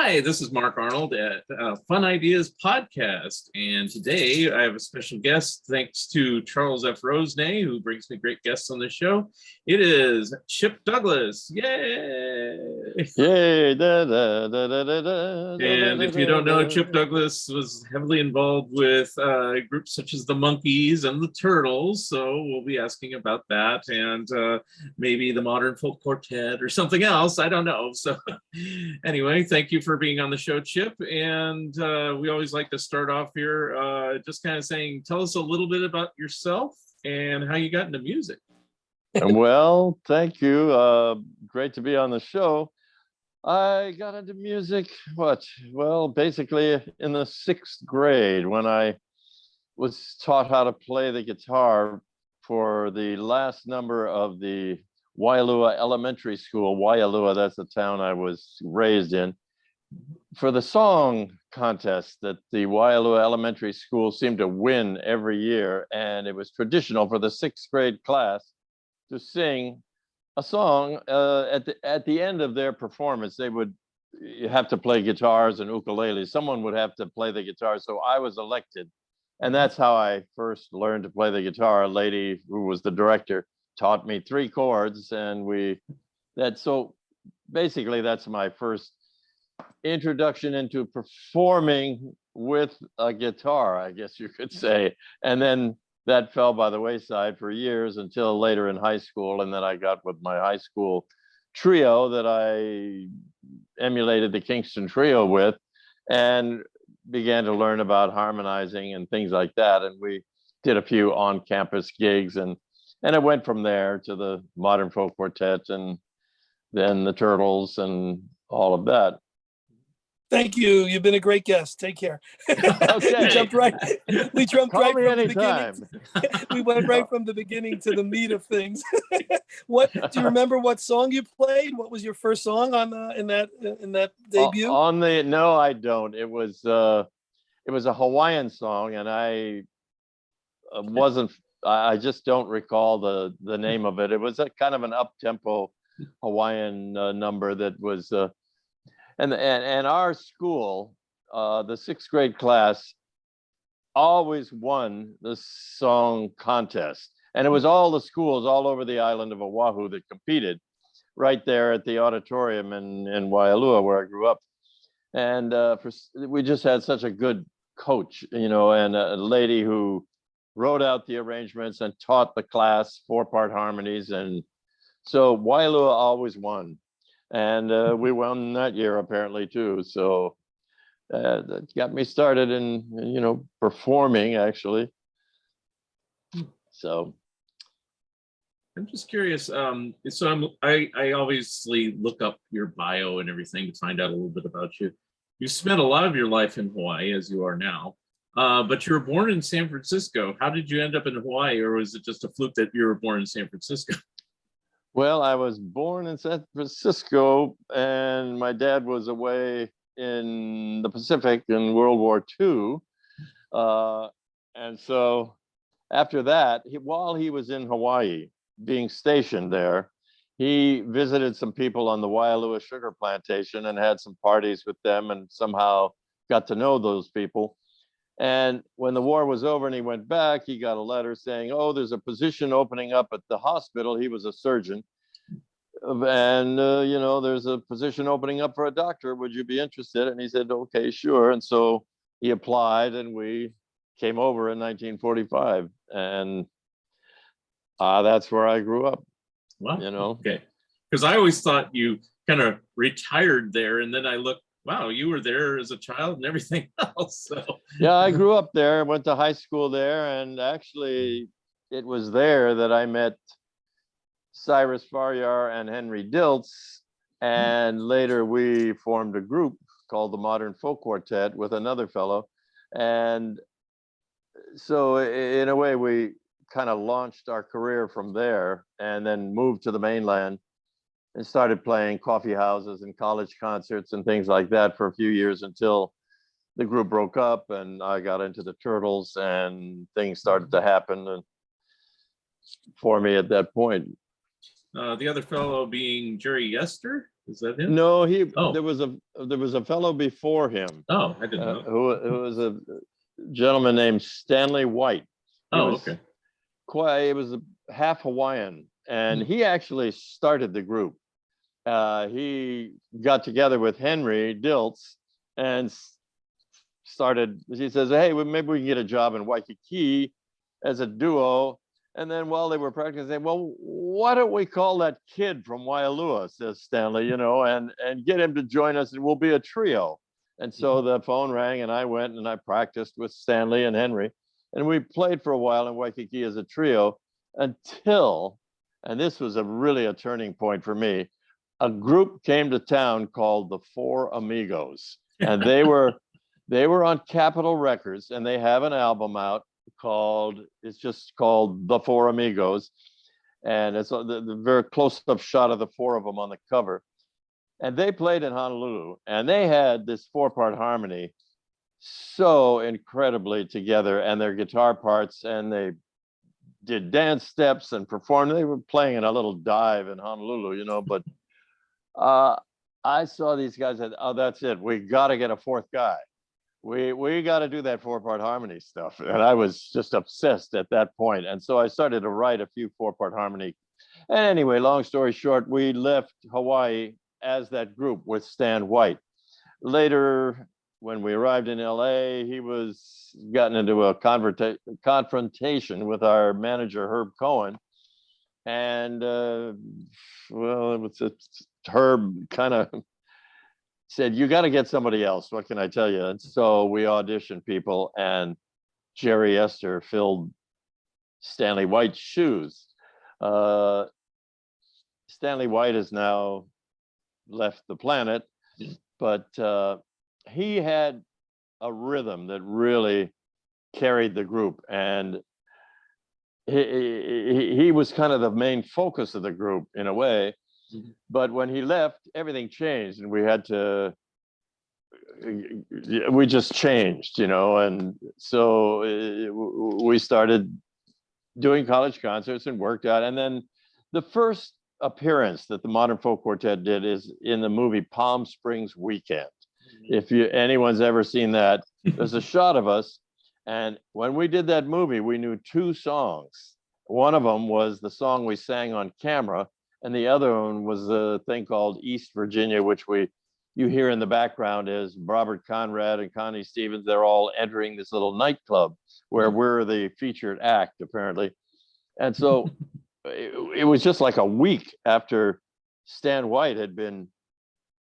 Hi, this is Mark Arnold at Fun Ideas Podcast. And today I have a special guest thanks to Charles F. Rosenay, who brings me great guests on the show. It is Chip Douglas. Yay! Yay! Da, da, da, da, da, da, And if you don't know, Chip Douglas was heavily involved with groups such as the Monkees and the Turtles. So we'll be asking about that and maybe the Modern Folk Quartet or something else. I don't know. So anyway, thank you for being on the show, Chip. And we always like to start off here just kind of saying, tell us a little bit about yourself and how you got into music. Well, thank you. Great to be on the show. I got into music, basically in the 6th grade when I was taught how to play the guitar for the last number of the Waialua Elementary School. Waialua, that's the town I was raised in. For the song contest that the Waialua Elementary School seemed to win every year, and it was traditional for the 6th grade class to sing a song at the end of their performance. They would have to play guitars and ukuleles. Someone would have to play the guitar. So I was elected. And that's how I first learned to play the guitar. A lady who was the director taught me 3 chords. And so basically that's my first introduction into performing with a guitar, I guess you could say. And then that fell by the wayside for years until later in high school. And then I got with my high school trio that I emulated the Kingston Trio with and began to learn about harmonizing and things like that. And we did a few on-campus gigs, and it went from there to the Modern Folk Quartet and then the Turtles and all of that. Thank you. You've been a great guest. Take care. Okay. We jumped right from the anytime. beginning. We went right from the beginning to the meat of things. What do you remember? What song you played? What was your first song on in that debut? No, I don't. It was a Hawaiian song, and I just don't recall the name of it. It was a kind of an up-tempo Hawaiian number that was. And our school, the 6th grade class, always won the song contest. And it was all the schools all over the island of Oahu that competed right there at the auditorium in Waialua, where I grew up. And we just had such a good coach, and a lady who wrote out the arrangements and taught the class 4-part harmonies. And so Waialua always won. And we won that year apparently too. So that got me started in, performing actually. So I'm just curious. I obviously look up your bio and everything to find out a little bit about you. You spent a lot of your life in Hawaii, as you are now, but you were born in San Francisco. How did you end up in Hawaii, or was it just a fluke that you were born in San Francisco? Well, I was born in San Francisco, and my dad was away in the Pacific in World War II. And so after that, while he was in Hawaii, being stationed there, he visited some people on the Waialua sugar plantation and had some parties with them, and somehow got to know those people. And when the war was over and he went back, he got a letter saying, oh, there's a position opening up at the hospital. He was a surgeon. And, there's a position opening up for a doctor. Would you be interested? And he said, okay, sure. And so he applied, and we came over in 1945. And that's where I grew up. Wow. Okay. Because I always thought you kind of retired there. And then I looked, wow, you were there as a child and everything else. So yeah, I grew up there, went to high school there, and actually it was there that I met Cyrus Faryar and Henry Diltz, and later we formed a group called the Modern Folk Quartet with another fellow. And so in a way we kind of launched our career from there, and then moved to the mainland and started playing coffee houses and college concerts and things like that for a few years until the group broke up and I got into the Turtles, and things started to happen for me at that point. The other fellow being Jerry Yester. Is that him? No, Oh. there was a fellow before him. Oh, I didn't know. Who was a gentleman named Stanley White. Okay. He was half Hawaiian, and he actually started the group. He got together with Henry Diltz and started. He says, "Hey, maybe we can get a job in Waikiki as a duo." And then while they were practicing, they said, "Well, why don't we call that kid from Waialua," says Stanley, and get him to join us, and we'll be a trio. And so the phone rang, and I went and I practiced with Stanley and Henry, and we played for a while in Waikiki as a trio until, and this was really a turning point for me, a group came to town called the Four Amigos, and they were on Capitol Records, and they have an album out it's just called The Four Amigos, and it's the very close-up shot of the four of them on the cover. And they played in Honolulu, and they had this 4-part harmony so incredibly together, and their guitar parts, and they did dance steps and performed. They were playing in a little dive in Honolulu, but I saw these guys and, oh, that's it. We got to get a fourth guy. We got to do that 4-part harmony stuff. And I was just obsessed at that point. And so I started to write a few 4-part harmony. And anyway, long story short, we left Hawaii as that group with Stan White. Later, when we arrived in LA, he was gotten into a confrontation with our manager, Herb Cohen. And Herb kind of said, "You got to get somebody else. What can I tell you?" And so we auditioned people, and Jerry Yester filled Stanley White's shoes. Stanley White has now left the planet, but he had a rhythm that really carried the group, and he was kind of the main focus of the group in a way. But when he left, everything changed, and we just changed, and so we started doing college concerts and worked out. And then the first appearance that the Modern Folk Quartet did is in the movie Palm Springs Weekend. If anyone's ever seen that, there's a shot of us. And when we did that movie, we knew 2 songs. One of them was the song we sang on camera, and the other one was a thing called East Virginia, which you hear in the background is Robert Conrad and Connie Stevens. They're all entering this little nightclub where we're the featured act, apparently. And so it was just like a week after Stan White had been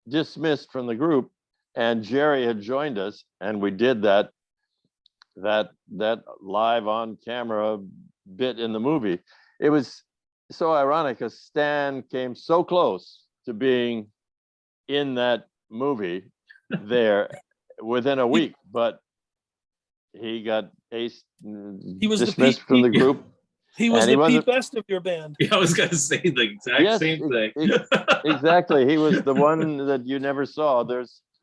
dismissed from the group, and Jerry had joined us, and we did that live on camera bit in the movie. It was so ironic because Stan came so close to being in that movie there within a week, but he got dismissed from the group. He was the Pete Best of your band. Yeah, I was going to say the exact same thing. Exactly. He was the one that you never saw.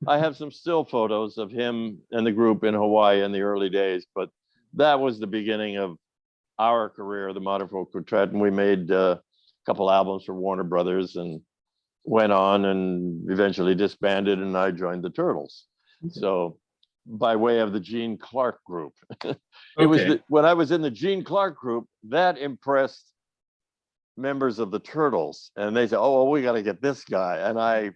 I have some still photos of him and the group in Hawaii in the early days, but that was the beginning of our career, the Modern Folk Quartet, and we made a couple albums for Warner Brothers and went on and eventually disbanded, and I joined the Turtles. Okay. So by way of the Gene Clark group. When I was in the Gene Clark group, that impressed members of the Turtles, and they said, "Oh, well, we got to get this guy." And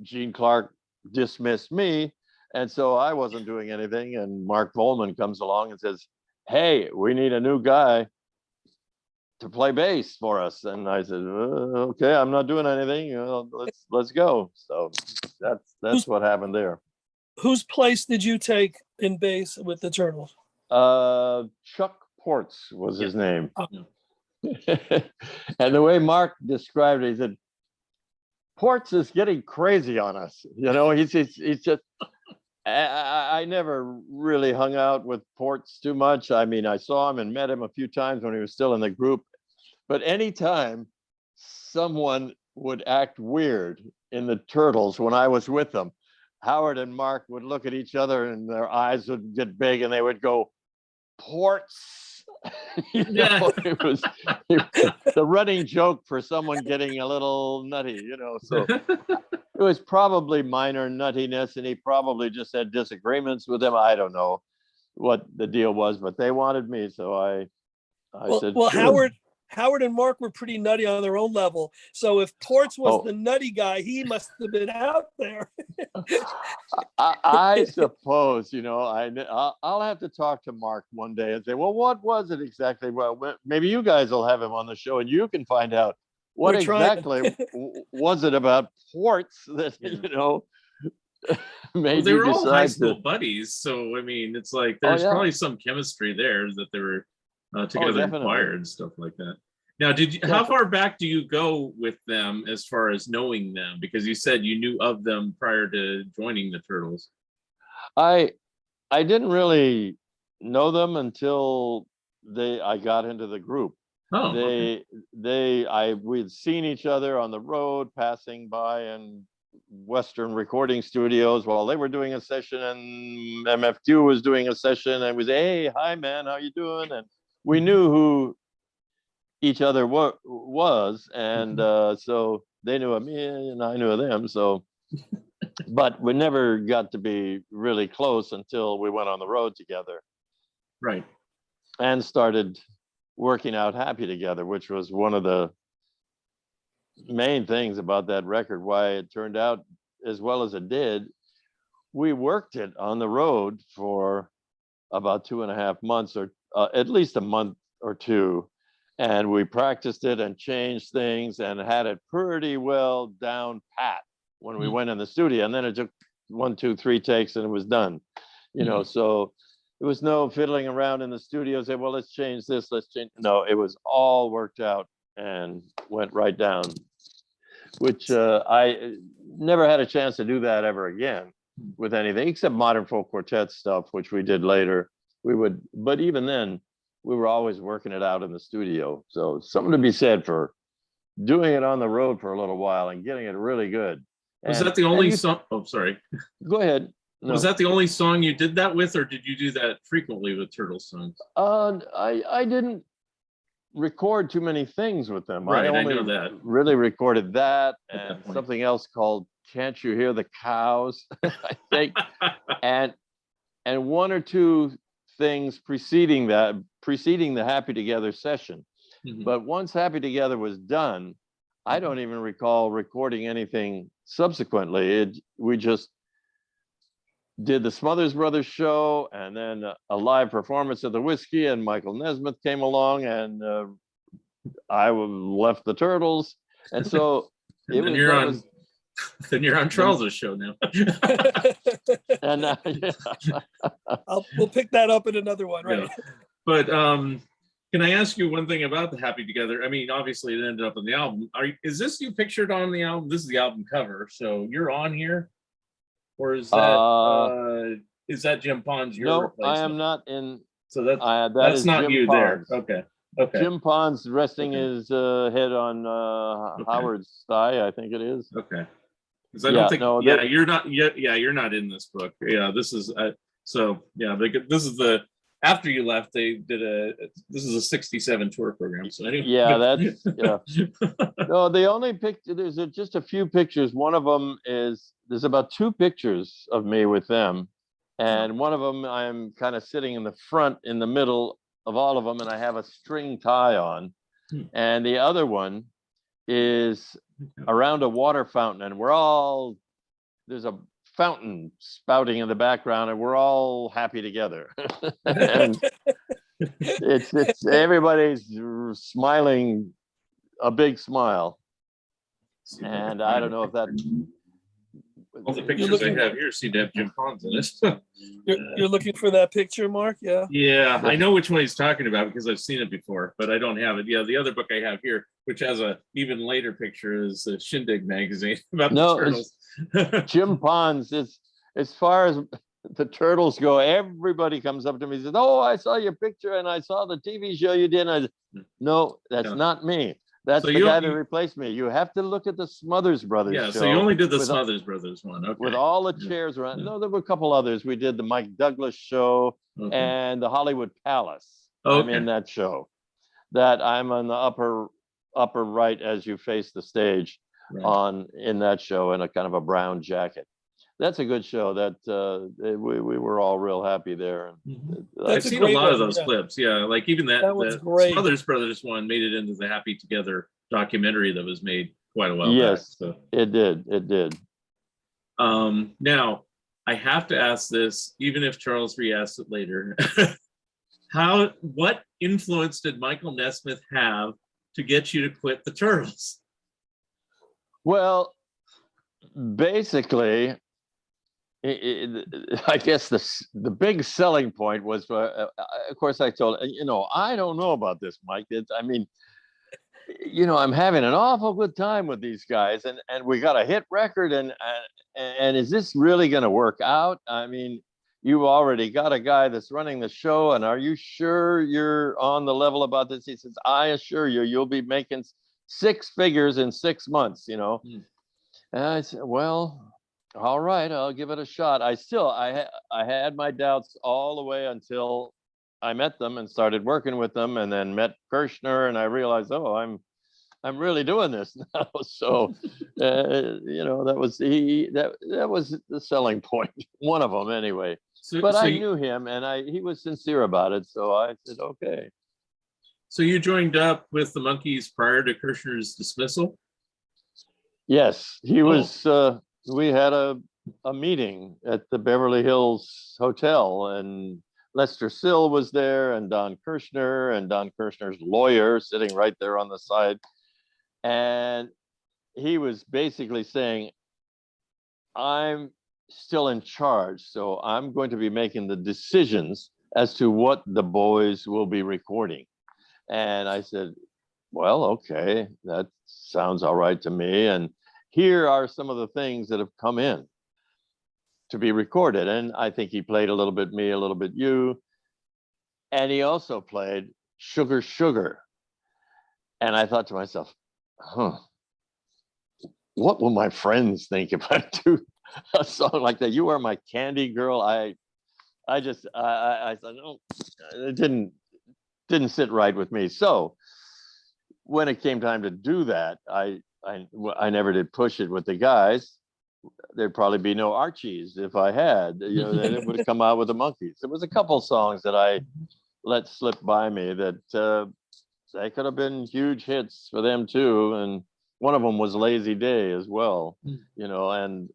Gene Clark dismissed me, and so I wasn't doing anything. And Mark Volman comes along and says, "Hey, we need a new guy to play bass for us." And I said, "Okay, I'm not doing anything. Let's go." So that's what happened there. Whose place did you take in bass with the Turtles? Chuck Ports was his name. Oh. And the way Mark described it, he said, "Ports is getting crazy on us." He's just. I never really hung out with Ports too much. I mean, I saw him and met him a few times when he was still in the group. But anytime someone would act weird in the Turtles when I was with them, Howard and Mark would look at each other and their eyes would get big and they would go, "Ports." Yeah. It was the running joke for someone getting a little nutty, so it was probably minor nuttiness, and he probably just had disagreements with him. I don't know what the deal was, but they wanted me, so I said, well, sure. Howard and Mark were pretty nutty on their own level. So if Torts was Oh. the nutty guy, he must have been out there. I suppose, I'll have to talk to Mark one day and say, well, what was it exactly? Well, maybe you guys will have him on the show and you can find out what exactly was it about Ports that, made they you were all high decide school to. buddies. So, I mean, it's like there's probably some chemistry there that they were together in choir and stuff like that. Now, how far back do you go with them as far as knowing them? Because you said you knew of them prior to joining the Turtles. I didn't really know them until I got into the group. Oh, we'd seen each other on the road, passing by in Western recording studios while they were doing a session, and MFQ was doing a session, and we say, hey, hi man, how you doing? And we knew who each other was, and so they knew of me and I knew of them. So, but we never got to be really close until we went on the road together, right? And started working out Happy together, which was one of the main things about that record, why it turned out as well as it did. We worked it on the road for about 2.5 months, or at least a month or two. And we practiced it and changed things and had it pretty well down pat when we went in the studio. And then it took 1, 2, 3 takes and it was done. So there was no fiddling around in the studio, say, well, let's change this, let's change. No, it was all worked out and went right down, which I never had a chance to do that ever again with anything except modern folk quartet stuff, which we did later. But even then, we were always working it out in the studio. So something to be said for doing it on the road for a little while and getting it really good. Was that the only song? Oh, sorry. Go ahead. No. Was that the only song you did that with, or did you do that frequently with Turtles songs? I didn't record too many things with them. Right, I only know that. Really recorded that and something else called "Can't You Hear the Cows?" I think, and 1 or 2 things preceding the Happy Together session. But once Happy Together was done, I don't even recall recording anything subsequently. We just did the Smothers Brothers show, and then a live performance of the Whiskey, and Michael Nesmith came along, and I left the Turtles, and so then you're on Charles's show now. And we'll pick that up in another one, right? Yeah. But can I ask you one thing about the Happy Together? I mean, obviously it ended up on the album. Is this you pictured on the album? This is the album cover, so you're on here, or is that Jim Pons? No, I am not in. So that's not Jim you Pons. There. Okay. Jim Pons resting his head on Howard's thigh, I think it is. Okay. Because I don't think. No, you're not. You're not in this book. Yeah, this is. This is the. After you left, they did this is a 67 tour program. So anyway. Yeah, that's No, the only picture. There's just a few pictures. One of them there's about 2 pictures of me with them, and one of them I'm kind of sitting in the front, in the middle of all of them, and I have a string tie on, and the other one is around a water fountain, and there's a fountain spouting in the background, and we're all happy together. And it's everybody's smiling a big smile, and I don't know if that. All the pictures I have here seem to have Jim Pons in it. You're looking for that picture, Mark? Yeah. Yeah, I know which one he's talking about because I've seen it before, but I don't have it. Yeah, the other book I have here, which has a even later picture, is the Shindig magazine about the Turtles. Jim Pons is, as far as the Turtles go, everybody comes up to me and says, "Oh, I saw your picture and I saw the TV show you did." And no, that's not me. That's the guy that replaced me. You have to look at the Smothers Brothers show. So you only did the Smothers Brothers one. Okay. With all the chairs around. No, there were a couple others. We did the Mike Douglas show and the Hollywood Palace. I'm Okay. in that show. That I'm on the upper right as you face the stage Right. in that show in a kind of a brown jacket. That's a good show. That we were all real happy there. Mhm. I've That's a seen a great lot of one. those Yeah, clips. Yeah, like even that was the great. Smothers Brothers one made it into the Happy Together documentary that was made quite a while back. Yes, So it did. It did. now I have to ask this, even if Charles re-asks it later. What influence did Michael Nesmith have to get you to quit the Turtles? Well, basically, I guess the big selling point was, of course, I told I don't know about this, Mike. I mean, I'm having an awful good time with these guys, and we got a hit record, and is this really going to work out? I mean, you already got a guy that's running the show, and are you sure you're on the level about this? He says, I assure you, you'll be making six figures in 6 months. Hmm. And I said, well, all right, I'll give it a shot. I had my doubts all the way until I met them and started working with them, and then met Kirshner, and I realized, oh, I'm really doing this now. So, that was that was the selling point, one of them anyway. So, But so I you, knew him, and he was sincere about it, so I said, okay. so you joined up with the Monkees prior to Kirshner's dismissal? Yes, he Oh. was. We had a meeting at the Beverly Hills Hotel, and Lester Sill was there, and Don Kirshner's lawyer sitting right there on the side, and he was basically saying, I'm still in charge, so I'm going to be making the decisions as to what the boys will be recording. And I said, well, okay, that sounds all right to me. And here are some of the things that have come in to be recorded. And I think he played a little bit me, a little bit you. And he also played Sugar Sugar. And I thought to myself, what will my friends think if I do a song like that? You are my candy girl. I thought, no, it didn't sit right with me. So when it came time to do that, I never did push it with the guys. There'd probably be no Archies if I had. Then it would have come out with the Monkees. There was a couple songs that I let slip by me that they could have been huge hits for them too. And one of them was Lazy Day as well. And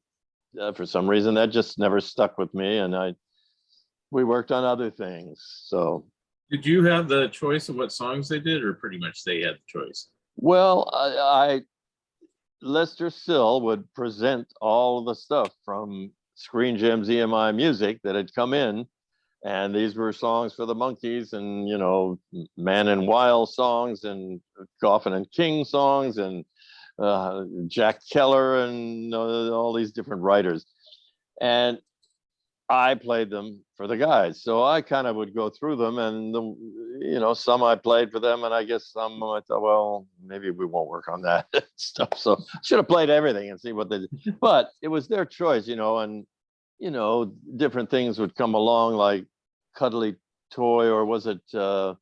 for some reason that just never stuck with me. And we worked on other things. So. Did you have the choice of what songs they did, or pretty much they had the choice? Well, Lester Sill would present all of the stuff from Screen Gems EMI Music that had come in, and these were songs for the Monkees, and Man and Wild songs, and Coffin and King songs, and Jack Keller, and all these different writers. And I played them for the guys. So I kind of would go through them, and some I played for them, and I guess some I thought, well, maybe we won't work on that stuff. So I should have played everything and see what they did. But it was their choice, and different things would come along, like Cuddly Toy, or was it that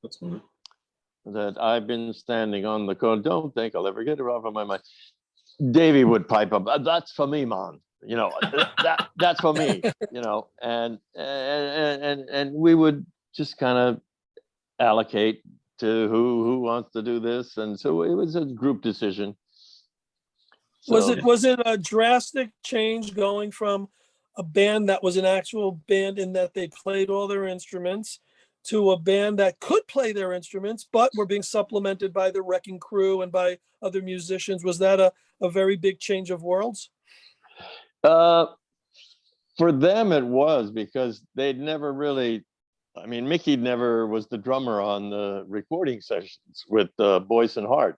I've been standing on the cone, don't think I'll ever get it off of my mind. Davey would pipe up, that's for me, man. That's for me, and we would just kind of allocate to who wants to do this. And so it was a group decision. So, was it a drastic change going from a band that was an actual band in that they played all their instruments to a band that could play their instruments, but were being supplemented by the Wrecking Crew and by other musicians? Was that a very big change of worlds? For them, it was, because they'd never really, Mickey never was the drummer on the recording sessions with Boyce and Hart.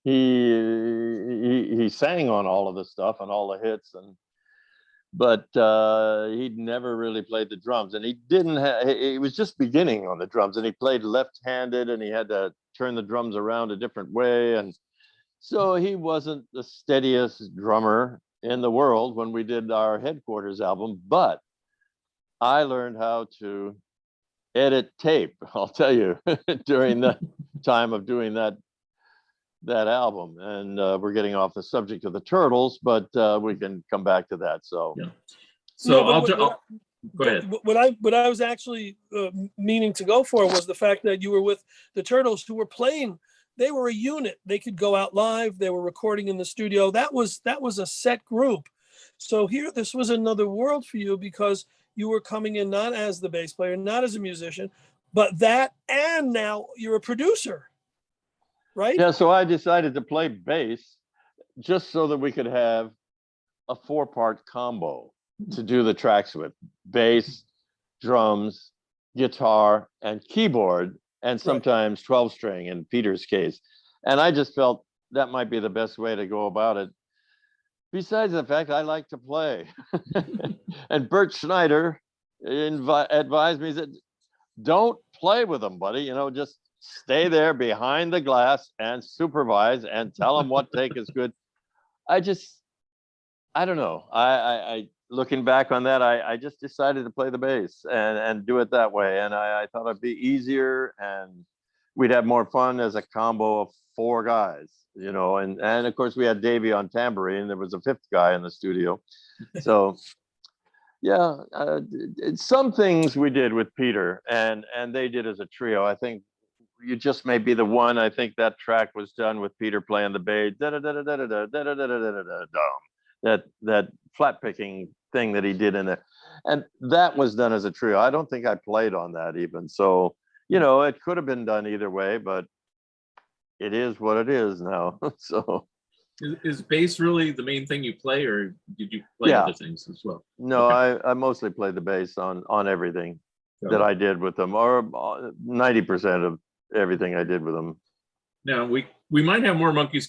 He sang on all of the stuff and all the hits, but he'd never really played the drums, and he was just beginning on the drums, and he played left-handed, and he had to turn the drums around a different way, and so he wasn't the steadiest drummer in the world when we did our Headquarters album. But I learned how to edit tape, I'll tell you, during the time of doing that album. And we're getting off the subject of the Turtles, but we can come back to that. So, yeah. So no, go ahead. What I was actually meaning to go for was the fact that you were with the Turtles, who were playing. They were a unit. They could go out live. They were recording in the studio. That was a set group. So here, this was another world for you, because you were coming in not as the bass player, not as a musician, but that, and now you're a producer, right? yeah, so I decided to play bass just so that we could have a 4-part combo to do the tracks with: bass, drums, guitar, and keyboard, and sometimes 12-string in Peter's case. And I just felt that might be the best way to go about it. Besides the fact I like to play. And Bert Schneider advised me that don't play with them, buddy. You know, just stay there behind the glass and supervise and tell them what take is good. I don't know. I looking back on that, I just decided to play the bass and do it that way. And I thought it'd be easier and we'd have more fun as a combo of 4 guys, you know. And of course we had Davey on tambourine. There was a 5th guy in the studio. So yeah, some things we did with Peter and they did as a trio. I think You Just May Be the One. I think that track was done with Peter playing the bass. That flat picking thing that he did in there, and that was done as a trio. I don't think I played on that even. So, you know, it could have been done either way, but it is what it is now. So is bass really the main thing you play, or did you play other things as well? No, okay. I mostly played the bass on everything that I did with them, or 90% of everything I did with them. Now we might have more Monkees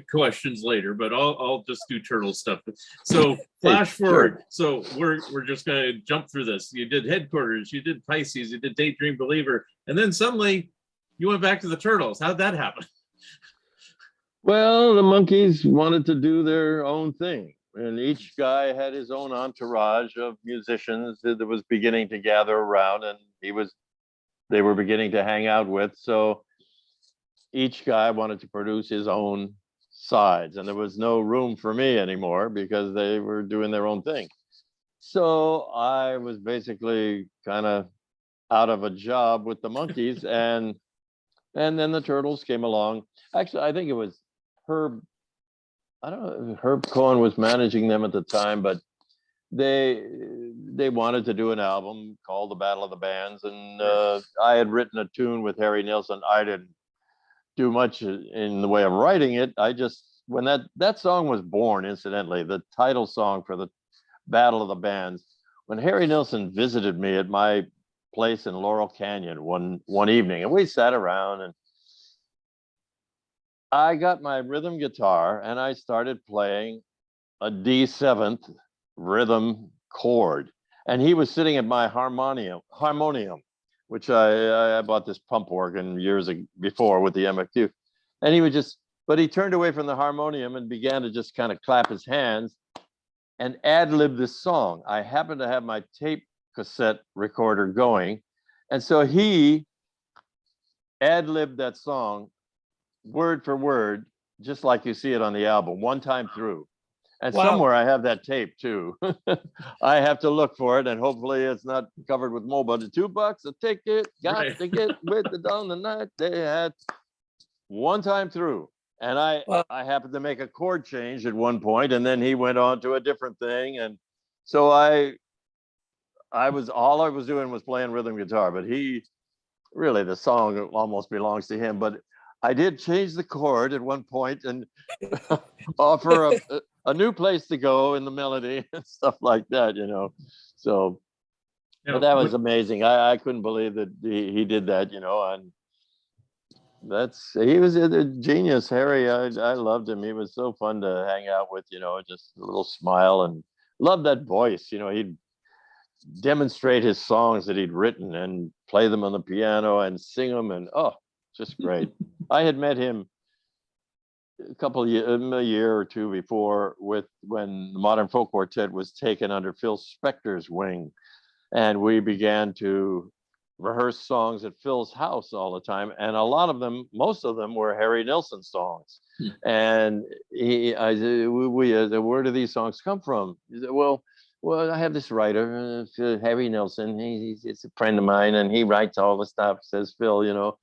questions later, but I'll just do Turtle stuff. So flash forward. Sure. So we're just gonna jump through this. You did Headquarters, you did Pisces, you did Daydream Believer, and then suddenly you went back to the Turtles. How'd that happen? Well, the Monkees wanted to do their own thing, and each guy had his own entourage of musicians that was beginning to gather around, and they were beginning to hang out with. So each guy wanted to produce his own sides, and there was no room for me anymore because they were doing their own thing. So I was basically kind of out of a job with the Monkees, and then the Turtles came along. Actually, I think it was Herb. I don't know. Herb Cohen was managing them at the time, but they wanted to do an album called The Battle of the Bands, and I had written a tune with Harry Nilsson. I didn't do much in the way of writing it. I just, when that song was born, incidentally, the title song for The Battle of the Bands, when Harry Nilsson visited me at my place in Laurel Canyon one evening, and we sat around, and I got my rhythm guitar and I started playing a D7th rhythm chord, and he was sitting at my harmonium, which I bought this pump organ years before with the MFQ, and he turned away from the harmonium and began to just kind of clap his hands and ad-lib this song. I happened to have my tape cassette recorder going, and so he ad-libbed that song word for word, just like you see it on the album, one time through. And somewhere I have that tape too. I have to look for it, and hopefully it's not covered with mold. But $2 a ticket, got to get with it on the night they had, one time through. And I happened to make a chord change at one point, and then he went on to a different thing. And so all I was doing was playing rhythm guitar, but really the song almost belongs to him. But I did change the chord at one point and offer a new place to go in the melody and stuff like that, you know. So, but that was amazing. I couldn't believe that he did that, you know. And he was a genius, Harry. I loved him. He was so fun to hang out with, you know, just a little smile, and loved that voice. You know, he'd demonstrate his songs that he'd written and play them on the piano and sing them, and just great. I had met him a year or two before when the Modern Folk Quartet was taken under Phil Spector's wing, and we began to rehearse songs at Phil's house all the time, and a lot of them, most of them, were Harry Nilsson songs. And I said, where do these songs come from? He said, well, I have this writer, Harry Nilsson. He's a friend of mine, and he writes all the stuff. Says Phil,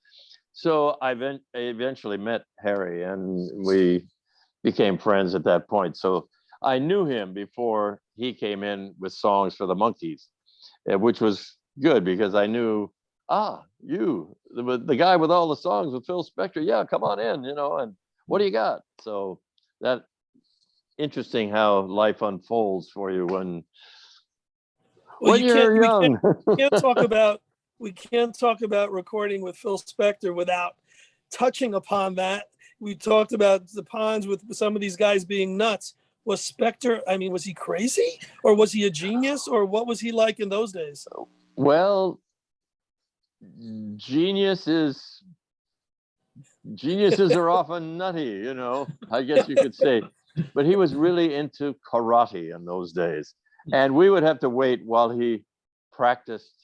So I eventually met Harry, and we became friends at that point. So I knew him before he came in with songs for the Monkees, which was good because I knew, you, the guy with all the songs with Phil Spector. Yeah, come on in, and what do you got? So that interesting how life unfolds for you when you're young. We can't talk about recording with Phil Spector without touching upon that. We talked about the ponds with some of these guys being nuts. Was Spector, was he crazy, or was he a genius, or what was he like in those days? Well, geniuses are often nutty, I guess you could say. But he was really into karate in those days. And we would have to wait while he practiced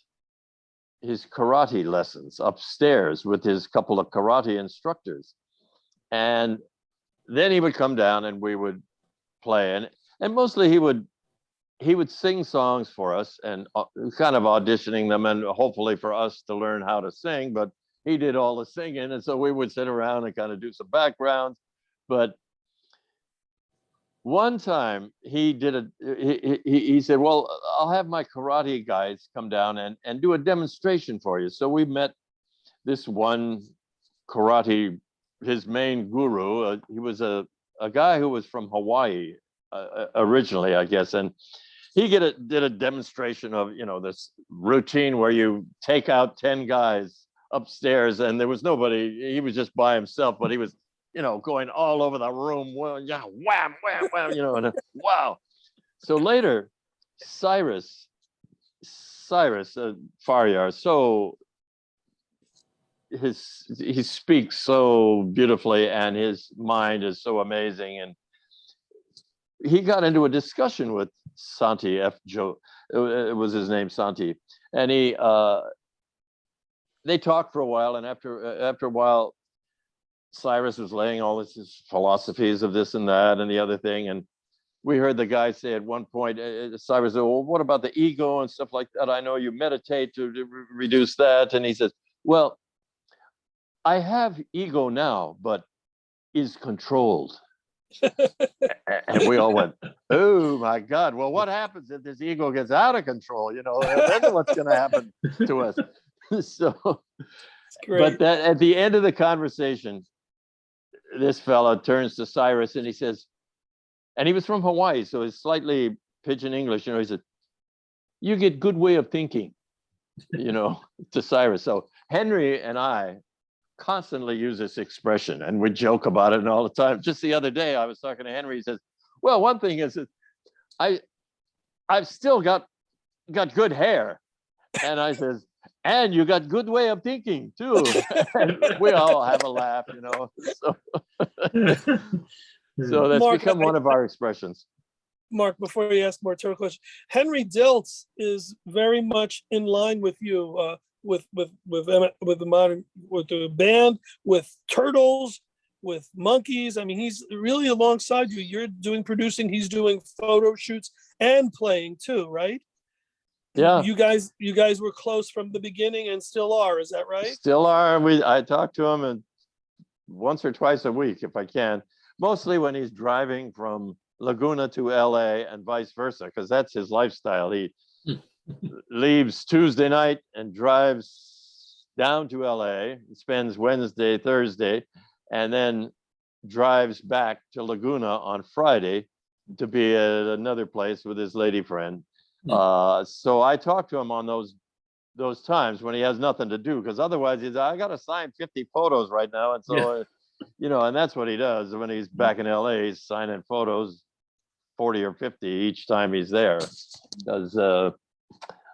his karate lessons upstairs with his couple of karate instructors. And then he would come down and we would play. And mostly he would sing songs for us and kind of auditioning them, and hopefully for us to learn how to sing. But he did all the singing, and so we would sit around and kind of do some backgrounds. But one time he said, well, I'll have my karate guys come down and do a demonstration for you. So we met this one karate, his main guru. He was a guy who was from Hawaii originally, I guess. And he did a demonstration of, this routine where you take out 10 guys upstairs, and there was nobody. He was just by himself, but he was, going all over the room. Well, yeah, wham, wham, wham, and wow. So later, Cyrus Faryar, he speaks so beautifully, and his mind is so amazing. And he got into a discussion with Santi F. Joe. It was his name, Santi, and they talked for a while. And after a while, Cyrus was laying all his philosophies of this and that and the other thing. And we heard the guy say at one point, Cyrus said, well, what about the ego and stuff like that? I know you meditate to reduce that. And he says, well, I have ego now, but is controlled. And we all went, oh my God. Well, what happens if this ego gets out of control? Then what's going to happen to us? So, but that at the end of the conversation, this fella turns to Cyrus and he says, and he was from Hawaii, so it's slightly pidgin English, he said, you get good way of thinking, to Cyrus. So Henry and I constantly use this expression, and we joke about it and all the time. Just the other day, I was talking to Henry. He says, well, one thing is that I've still got good hair. And I says, and you got good way of thinking too. And we all have a laugh, So that's Mark, become one of our expressions. Mark, before you ask more turtle questions, Henry Diltz is very much in line with you, with the band, with Turtles, with Monkees. He's really alongside you. You're doing producing, he's doing photo shoots and playing too, right? Yeah. You guys were close from the beginning and still are, is that right? Still are. I talk to him once or twice a week if I can. Mostly when he's driving from Laguna to LA and vice versa, because that's his lifestyle. He leaves Tuesday night and drives down to LA, spends Wednesday, Thursday, and then drives back to Laguna on Friday to be at another place with his lady friend. So I talk to him on those times when he has nothing to do, because otherwise I got to sign 50 photos right now. And so, and that's what he does. When he's back in LA, he's signing photos, 40 or 50 each time he's there, because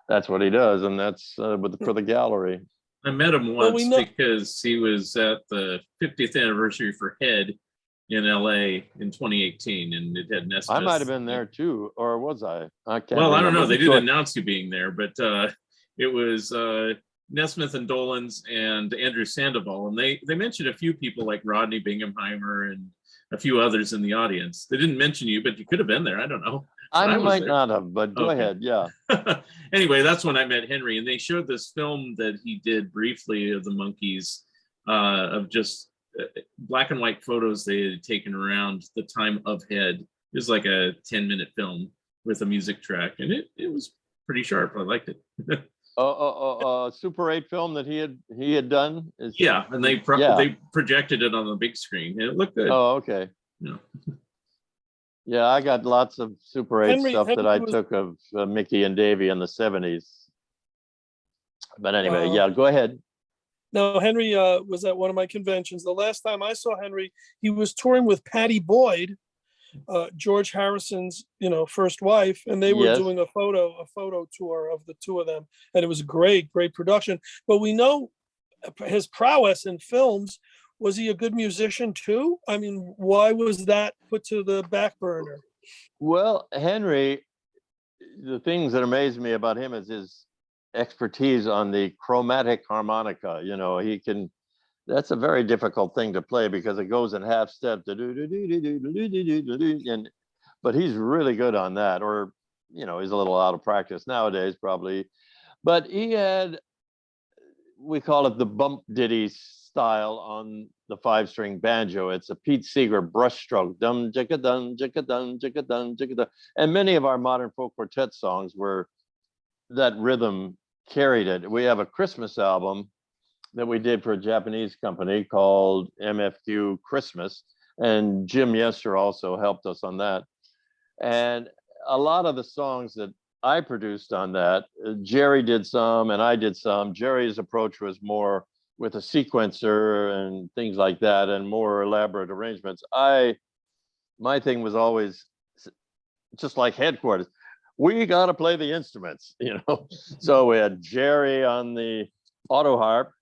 that's what he does. And that's for the gallery. I met him once because he was at the 50th anniversary for Head in LA in 2018, and it had Nesmith. I might have been there too, or was I? I don't know. They didn't announce you being there, but it was Nesmith and Dolenz and Andrew Sandoval, and they mentioned a few people like Rodney Binghamheimer and a few others in the audience. They didn't mention you, but you could have been there. I don't know. I might not have, but go Okay. ahead. Yeah. Anyway, that's when I met Henry, and they showed this film that he did briefly of the Monkees, of just black and white photos they had taken around the time of Head. It was like a 10-minute film with a music track, and it was pretty sharp. I liked it. Super 8 film that he had done. Yeah, and they projected it on the big screen, and it looked good. Oh, okay. Yeah. Yeah, I got lots of Super 8 stuff that I was, took of Mickey and Davey in the 70s. But anyway, yeah, go ahead. No, Henry was at one of my conventions. The last time I saw Henry, he was touring with Patty Boyd, George Harrison's, first wife, and they were doing a photo tour of the two of them, and it was a great production. But we know his prowess in films. Was he a good musician too? I mean, why was that put to the back burner? Well, Henry, the things that amaze me about him is his expertise on the chromatic harmonica. He can. That's a very difficult thing to play because it goes in half step. But he's really good on that. Or, he's a little out of practice nowadays, probably. But he had, we call it the bump ditty style on the 5-string banjo. It's a Pete Seeger brushstroke. Dum jicka dum jicka dum jicka dum jicka dum. And many of our modern folk quartet songs were that rhythm carried it. We have a Christmas album that we did for a Japanese company called MFQ Christmas, and Jim Yester also helped us on that. And a lot of the songs that I produced on that, Jerry did some and I did some. Jerry's approach was more with a sequencer and things like that, and more elaborate arrangements. My thing was always just like Headquarters. We got to play the instruments, So we had Jerry on the auto harp,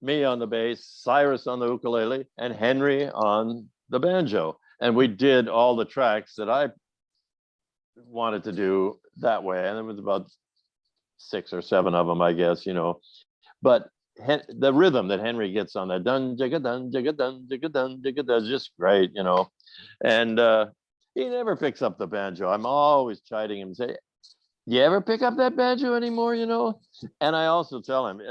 me on the bass, Cyrus on the ukulele, and Henry on the banjo. And we did all the tracks that I wanted to do that way. And it was about 6 or 7 of them, I guess, But the rhythm that Henry gets on that dun jigga dun jigga dun jigga dun jigga dun is just great, And he never picks up the banjo. I'm always chiding him, say, "You ever pick up that banjo anymore?" And I also tell him,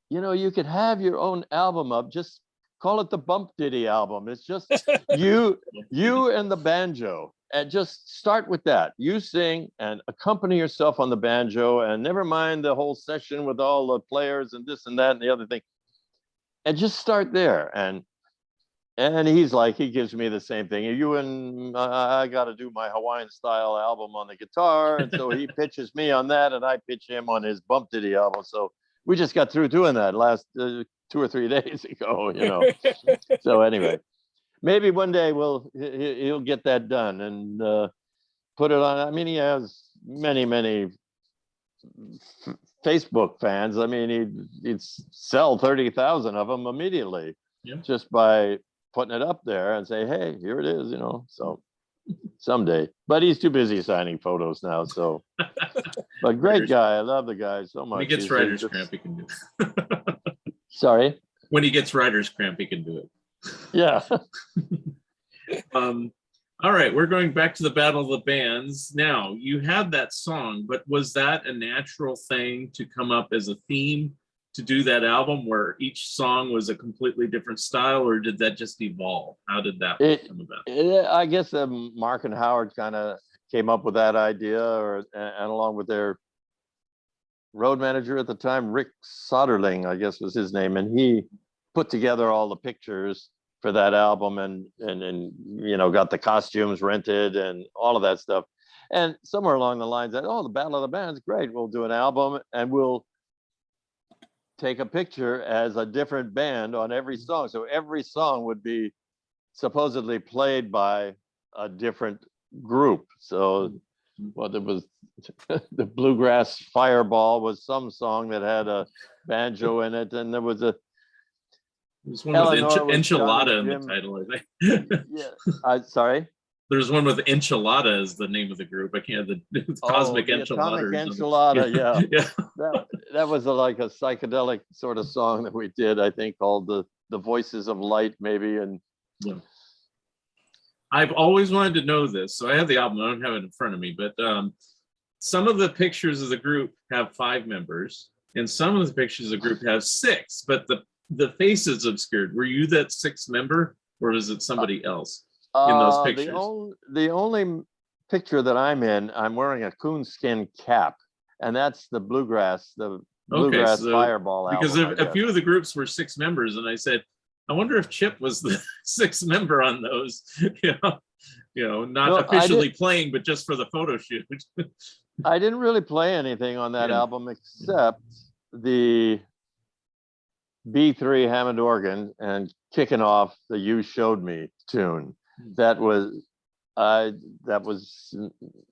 you could have your own album up. Just call it the Bump Ditty album. It's just you and the banjo, and just start with that. You sing and accompany yourself on the banjo, and never mind the whole session with all the players and this and that and the other thing. And just start there. And he's like, he gives me the same thing. I got to do my Hawaiian style album on the guitar. And so he pitches me on that, and I pitch him on his Bump Ditty album. So we just got through doing that last 2 or 3 days ago, So anyway, maybe one day he'll get that done and put it on. I mean, he has many Facebook fans. I mean, he'd sell 30,000 of them immediately just by putting it up there and say, "Hey, here it is," So someday, but he's too busy signing photos now. So, but great guy. I love the guy so much. When he gets writer's cramp, he can do it. Sorry? When he gets writer's cramp, he can do it. Yeah. All right, we're going back to the Battle of the Bands. Now, you had that song, but was that a natural thing to come up as a theme to do that album where each song was a completely different style, or did that just evolve? How did that come about? I guess Mark and Howard kind of came up with that idea, and along with their road manager at the time, Rick Soderling, I guess was his name, and he put together all the pictures for that album and got the costumes rented and all of that stuff. And somewhere along the lines that, the Battle of the Bands, great, we'll do an album and we'll take a picture as a different band on every song. So every song would be supposedly played by a different group. So it was the Bluegrass Fireball was some song that had a banjo in it, and there was one with enchilada in the title, I think. Sorry? There's one with Enchilada as the name of the group. I can't, the Cosmic Enchilada. Enchilada, yeah. Yeah. that was like a psychedelic sort of song that we did, I think, called the Voices of Light, maybe. And yeah. I've always wanted to know this. So I have the album, I don't have it in front of me, but some of the pictures of the group have 5 members, and some of the pictures of the group have 6, but the face is obscured. Were you that 6th member, or is it somebody else in those pictures? The only picture that I'm in, I'm wearing a coonskin cap, and that's the Bluegrass, Bluegrass Fireball album. Because a few of the groups were 6 members, and I said, I wonder if Chip was the 6th member on those. Not officially playing, but just for the photo shoot. I didn't really play anything on that album except the B3 Hammond organ and kicking off the "You Showed Me" tune. That was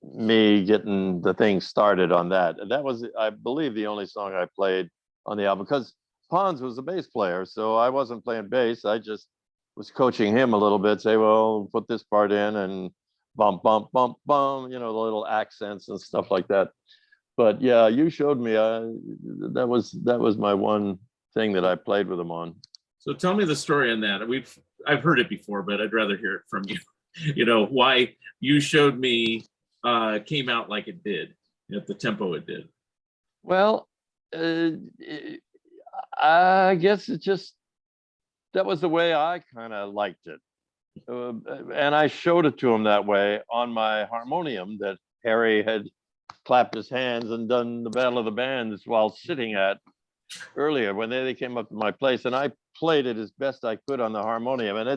me getting the thing started on that. And that was, I believe, the only song I played on the album, because Pons was a bass player, so I wasn't playing bass. I just was coaching him a little bit, say, well, put this part in, and bump, bump, bump, bump, the little accents and stuff like that. But yeah, You Showed Me, that was my one thing that I played with him on. So tell me the story on that. I've heard it before, but I'd rather hear it from you. Why You Showed Me came out like it did, at the tempo it did. Well, I guess that was the way I kind of liked it. And I showed it to him that way on my harmonium that Harry had clapped his hands and done the Battle of the Bands while sitting at earlier when they came up to my place, and I played it as best I could on the harmonium. And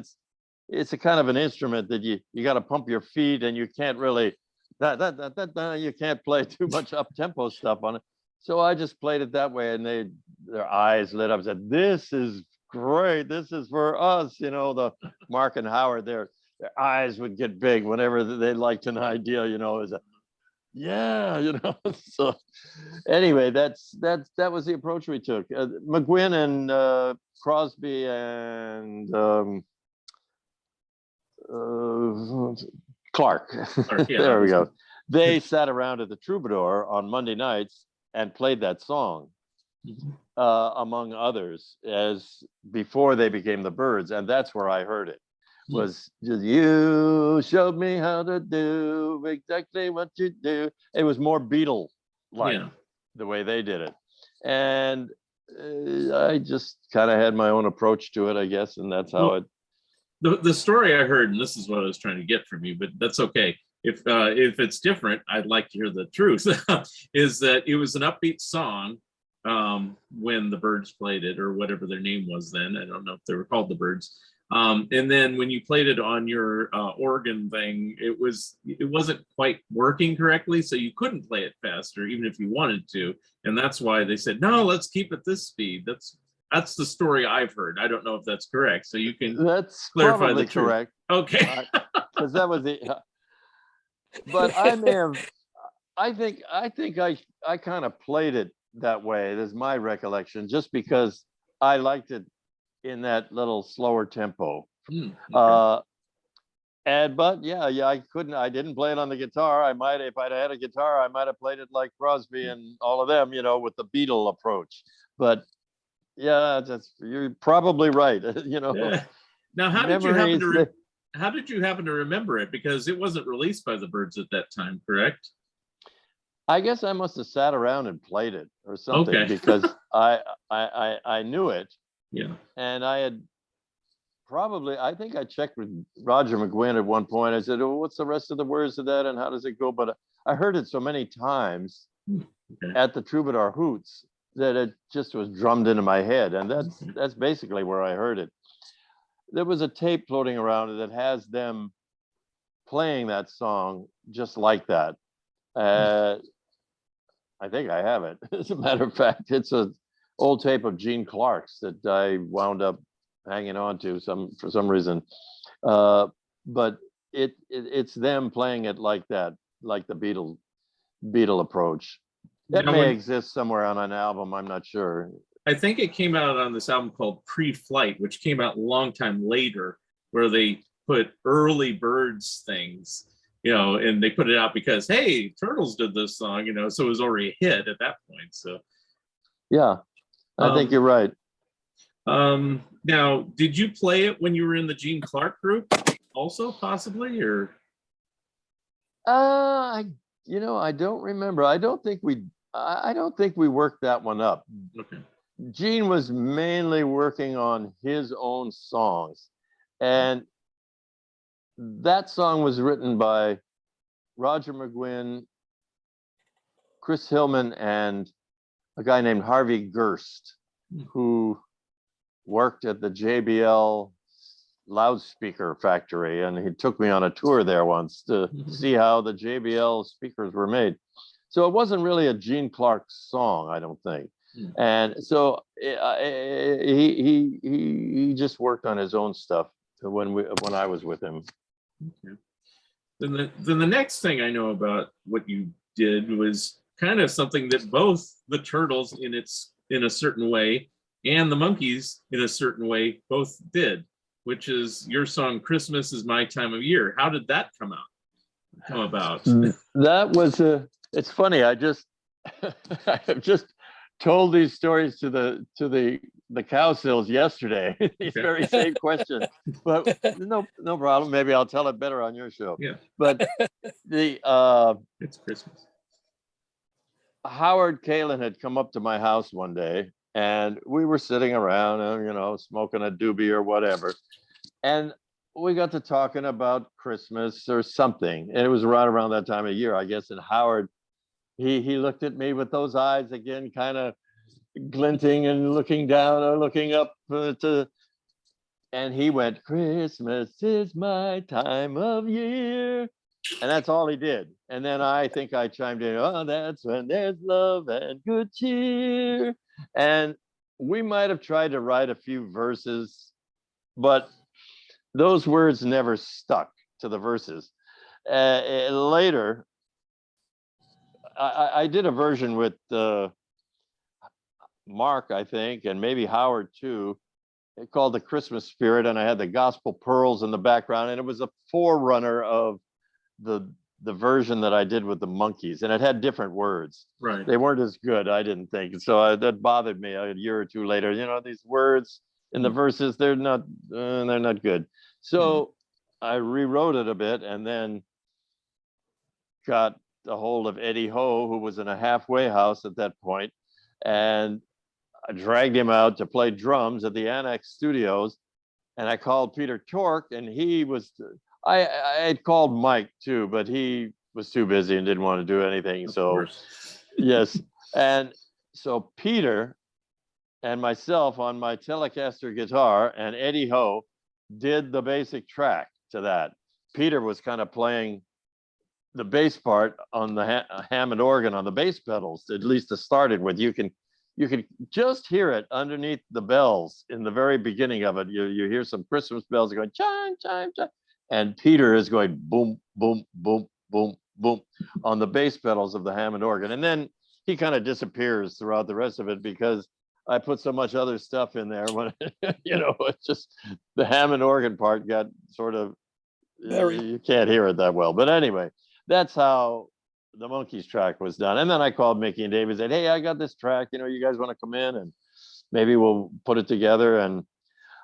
it's a kind of an instrument that you got to pump your feet, and you can't really you can't play too much up tempo stuff on it. So I just played it that way, and their eyes lit up and said, "This is great. This is for us." The Mark and Howard, their eyes would get big whenever they liked an idea, is a So anyway, that was the approach we took. McGuinn and Crosby and Clark. Yeah, there we go. They sat around at the Troubadour on Monday nights and played that song, among others, as before they became the Byrds, and that's where I heard it. Was just, you showed me how to do exactly what you do. It was more Beatle-like, the way they did it, and I just kind of had my own approach to it, I guess, and that's how it. The story I heard, and this is what I was trying to get from you, but that's okay. If it's different, I'd like to hear the truth. Is that it was an upbeat song when the Byrds played it, or whatever their name was then. I don't know if they were called the Byrds. And then when you played it on your organ thing, it wasn't quite working correctly, so you couldn't play it faster, even if you wanted to. And that's why they said, no, let's keep it this speed. That's the story I've heard. I don't know if that's correct. So you can clarify the truth. Correct. Okay. Because that was the. But I may have. I think I kind of played it that way. There's my recollection, just because I liked it in that little slower tempo. Okay. But I didn't play it on the guitar. If I'd had a guitar, I might have played it like Crosby and all of them, with the Beatle approach. But yeah, you're probably right. Yeah. Now, how did you happen to remember it? Because it wasn't released by the Byrds at that time, correct? I guess I must have sat around and played it or something, because I knew it. Yeah. And I think I checked with Roger McGuinn at one point. I said, "Oh, what's the rest of the words of that, and how does it go?" But I heard it so many times at the Troubadour Hoots that it just was drummed into my head, and that's basically where I heard it. There was a tape floating around that has them playing that song just like that. I think I have it. As a matter of fact, it's an old tape of Gene Clark's that I wound up hanging on to for some reason. But it's them playing it like that, like the Beatle approach. That may exist somewhere on an album. I'm not sure. I think it came out on this album called Pre-Flight, which came out a long time later, where they put early Byrds things, and they put it out because, hey, Turtles did this song, so it was already a hit at that point. So Yeah, I think you're right. Now, did you play it when you were in the Gene Clark group also, possibly, or? I don't remember. I don't think we worked that one up. Okay. Gene was mainly working on his own songs, and that song was written by Roger McGuinn, Chris Hillman, and a guy named Harvey Gerst, who worked at the JBL loudspeaker factory, and he took me on a tour there once to see how the JBL speakers were made. So it wasn't really a Gene Clark song, I don't think. And so he just worked on his own stuff when I was with him. Okay. Then the next thing I know about what you did was kind of something that both the Turtles in a certain way and the Monkees in a certain way both did, which is your song "Christmas Is My Time of Year." How did that come about? That was it's funny. I have just told these stories to the cow sills yesterday. These very same questions, but no problem. Maybe I'll tell it better on your show. Yeah. But it's Christmas. Howard Kalin had come up to my house one day, and we were sitting around, smoking a doobie or whatever, and we got to talking about Christmas or something, and it was right around that time of year, I guess. And Howard, he looked at me with those eyes again, kind of glinting and looking down or looking up and he went, "Christmas is my time of year." And that's all he did. And then I think I chimed in, "Oh, that's when there's love and good cheer." And we might have tried to write a few verses, but those words never stuck to the verses. Later, I did a version with Mark, I think, and maybe Howard too, called "The Christmas Spirit," and I had the gospel pearls in the background, and it was a forerunner of the version that I did with the Monkees, and it had different words. Right. They weren't as good, I didn't think, and so that bothered me a year or two later. These words in the verses, they're not good. So I rewrote it a bit, and then got a hold of Eddie Ho, who was in a halfway house at that point, and I dragged him out to play drums at the Annex Studios. And I called Peter Tork, and I had called Mike too, but he was too busy and didn't want to do anything. So yes. And so Peter and myself on my Telecaster guitar, and Eddie Ho did the basic track to that. Peter was kind of playing the bass part on the Hammond organ on the bass pedals, at least to start it with. You can just hear it underneath the bells in the very beginning of it. You hear some Christmas bells going chime, chime, chime. And Peter is going boom, boom, boom, boom, boom on the bass pedals of the Hammond organ. And then he kind of disappears throughout the rest of it because I put so much other stuff in there when, it's just the Hammond organ part got sort of, you can't hear it that well. But anyway, that's how the Monkees track was done. And then I called Mickey and Davey and said, "Hey, I got this track, you guys want to come in and maybe we'll put it together." And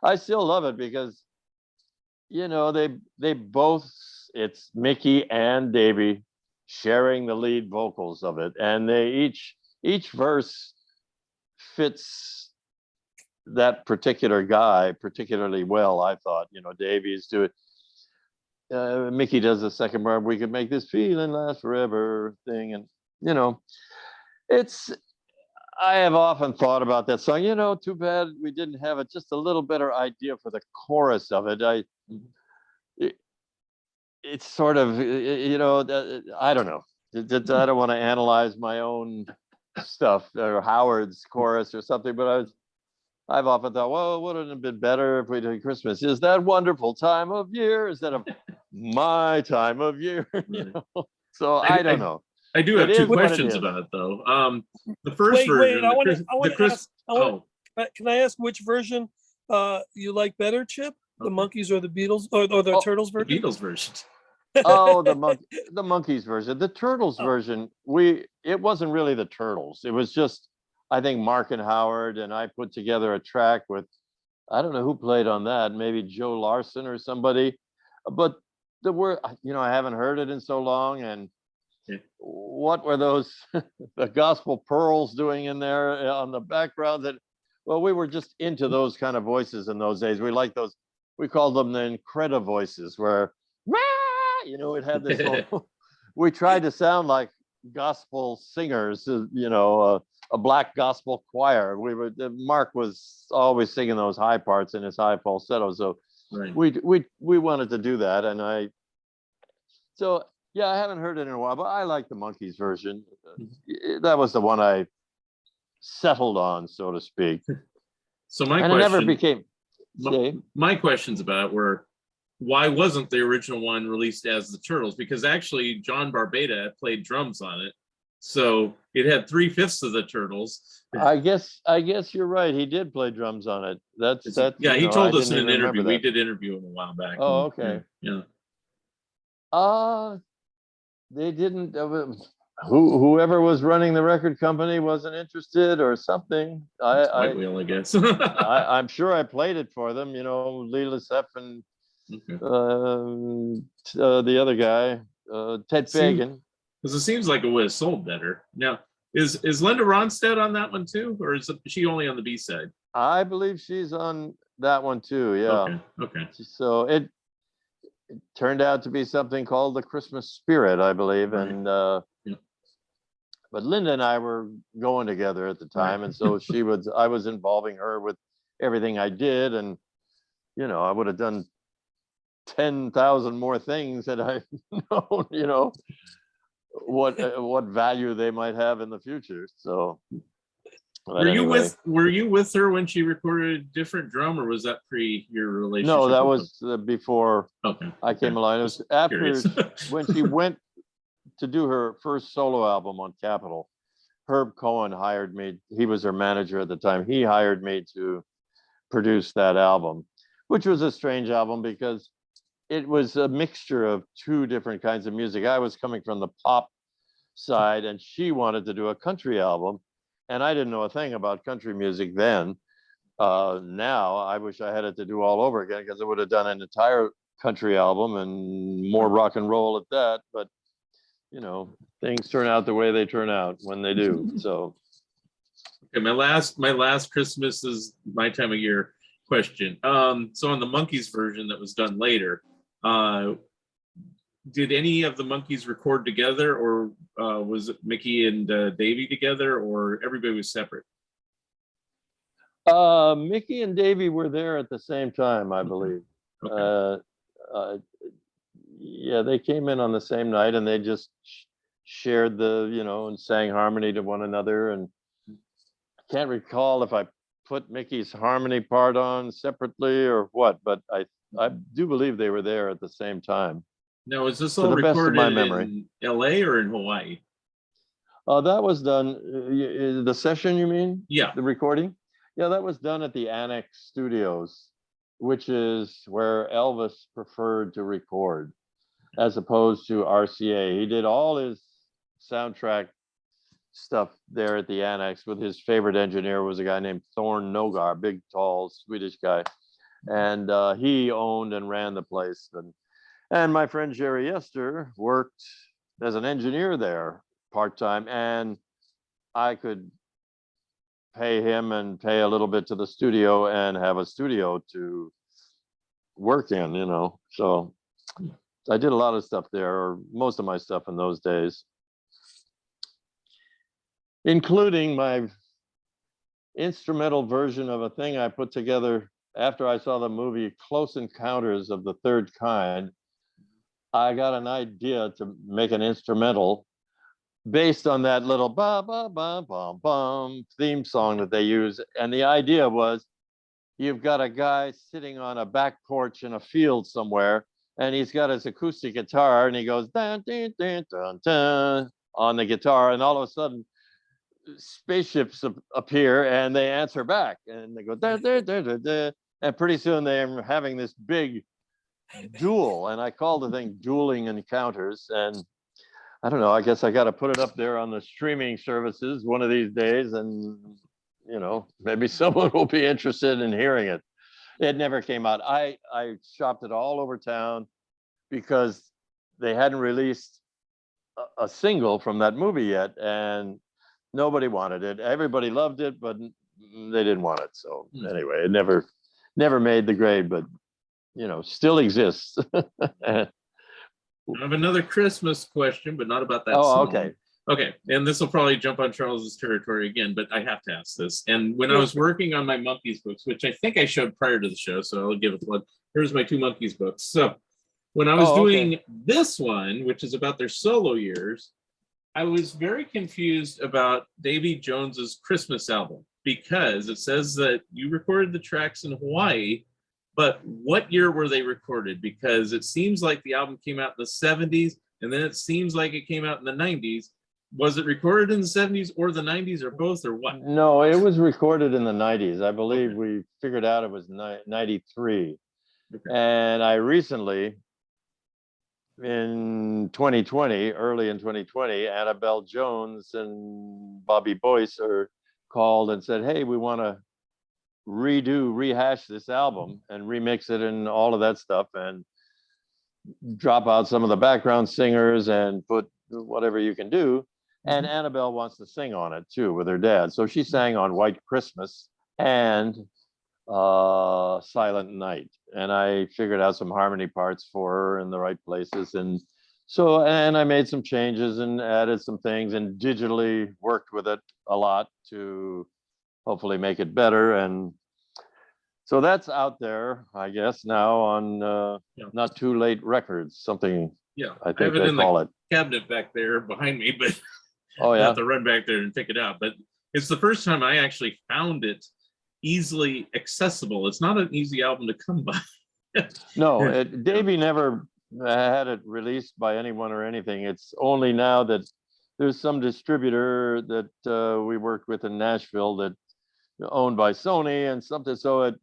I still love it because, they both, it's Mickey and Davey sharing the lead vocals of it. And they each verse fits that particular guy particularly well, I thought. Davey's doing Mickey does the second part, "We could make this feeling last forever" thing. And, I have often thought about that song, too bad we didn't have just a little better idea for the chorus of it. It's sort of, I don't know. I don't want to analyze my own stuff or Howard's chorus or something, but I've often thought, well, wouldn't it have been better if we did "Christmas Is That Wonderful Time of Year" instead of "My Time of Year"? So I don't know. I do have two questions about it, though. The first version. Wait, I want to ask. Can I ask which version you like better, Chip? The Monkees or the Beatles or the Turtles version? The Beatles version. Oh, the Monkees version. The Turtles version. It wasn't really the Turtles. It was just I think Mark and Howard and I put together a track with, I don't know who played on that, maybe Joe Larson or somebody, but the word, I haven't heard it in so long. And what were those, the Gospel Pearls doing in there on the background? That, well, we were just into those kind of voices in those days. We liked those, we called them the Increda voices, where, it had this whole, we tried to sound like gospel singers, a black gospel choir. Mark was always singing those high parts in his high falsetto. So Right. we wanted to do that. And I haven't heard it in a while, but I like the Monkees version. That was the one I settled on, so to speak. So my and question, it never became. My questions about it were, why wasn't the original one released as the Turtles? Because actually John Barbeta played drums on it, so it had 3/5 of the Turtles. I guess you're right. He did play drums on it. That's he told us in an interview. We did interview him a while back. Oh, okay. Yeah. They didn't. Whoever was running the record company wasn't interested or something. I guess. I'm sure I played it for them. Leela Seff and the other guy, Ted Fagan. Because it seems like it would have sold better. Now, is Linda Ronstadt on that one too, or is she only on the B side? I believe she's on that one too. Yeah. Okay. So it turned out to be something called the Christmas Spirit, I believe, Right. and but Linda and I were going together at the time, Right. and so I was involving her with everything I did, and I would have done 10,000 more things that I known, what value they might have in the future. So were you with her when she recorded a different drum, or was that pre your relationship? No, that was before I came along. It was after when she went to do her first solo album on Capitol. Herb Cohen hired me. He was her manager at the time. He hired me to produce that album, which was a strange album because it was a mixture of two different kinds of music. I was coming from the pop side, and she wanted to do a country album, and I didn't know a thing about country music then. Now I wish I had it to do all over again, because I would have done an entire country album and more rock and roll at that. But things turn out the way they turn out when they do. So okay, my last Christmas is my time of year question. So on the Monkees version that was done later, did any of the Monkees record together, or was it Mickey and Davey together, or everybody was separate? Mickey and Davey were there at the same time, I believe. Okay. They came in on the same night, and they just shared and sang harmony to one another. And I can't recall if I put Mickey's harmony part on separately or what, but I do believe they were there at the same time. Now, is this all recorded in LA or in Hawaii? That was done, the session, you mean? Yeah. The recording? Yeah, that was done at the Annex Studios, which is where Elvis preferred to record, as opposed to RCA. He did all his soundtrack stuff there at the Annex with his favorite engineer, was a guy named Thorn Nogar, big, tall Swedish guy. And he owned and ran the place. And my friend Jerry Yester worked as an engineer there part-time, and I could pay him and pay a little bit to the studio and have a studio to work in, So I did a lot of stuff there, or most of my stuff in those days, including my instrumental version of a thing I put together after I saw the movie Close Encounters of the Third Kind. I got an idea to make an instrumental based on that little ba ba ba bum bum theme song that they use. And the idea was, you've got a guy sitting on a back porch in a field somewhere, and he's got his acoustic guitar, and he goes dun, dun, dun, dun, dun, on the guitar, and all of a sudden spaceships appear and they answer back, and they go da, da, da, da, da, and pretty soon they're having this big duel, and I call the thing Dueling Encounters. And I don't know. I guess I got to put it up there on the streaming services one of these days, and maybe someone will be interested in hearing it. It never came out. I shopped it all over town because they hadn't released a single from that movie yet, and nobody wanted it. Everybody loved it, but they didn't want it. So anyway, it never made the grade, but still exists. I have another Christmas question, but not about that Oh, song. okay. Okay, and this will probably jump on Charles's territory again, but I have to ask this. And when I was working on my Monkees books, which I think I showed prior to the show, so I'll give it a plug. Here's my 2 Monkees books. So when I was doing this one, which is about their solo years, I was very confused about Davey Jones's Christmas album, because it says that you recorded the tracks in Hawaii, but what year were they recorded? Because it seems like the album came out in the 70s, and then it seems like it came out in the 90s. Was it recorded in the 70s or the 90s or both, or what? No, it was recorded in the 90s. I believe we figured out it was 93. Okay. And I recently, in 2020, early in 2020, Annabelle Jones and Bobby Boyce called and said, hey, we want to rehash this album and remix it and all of that stuff, and drop out some of the background singers and put whatever you can do. And Annabelle wants to sing on it too with her dad. So she sang on White Christmas and Silent Night. And I figured out some harmony parts for her in the right places. And I made some changes and added some things and digitally worked with it a lot to hopefully make it better. And so that's out there, I guess, now on Not Too Late Records, something I think they call it. Cabinet back there behind me, but I have to run back there and pick it out. But it's the first time I actually found it easily accessible. It's not an easy album to come by. No, Davey never had it released by anyone or anything. It's only now that there's some distributor that we worked with in Nashville that owned by Sony and something. So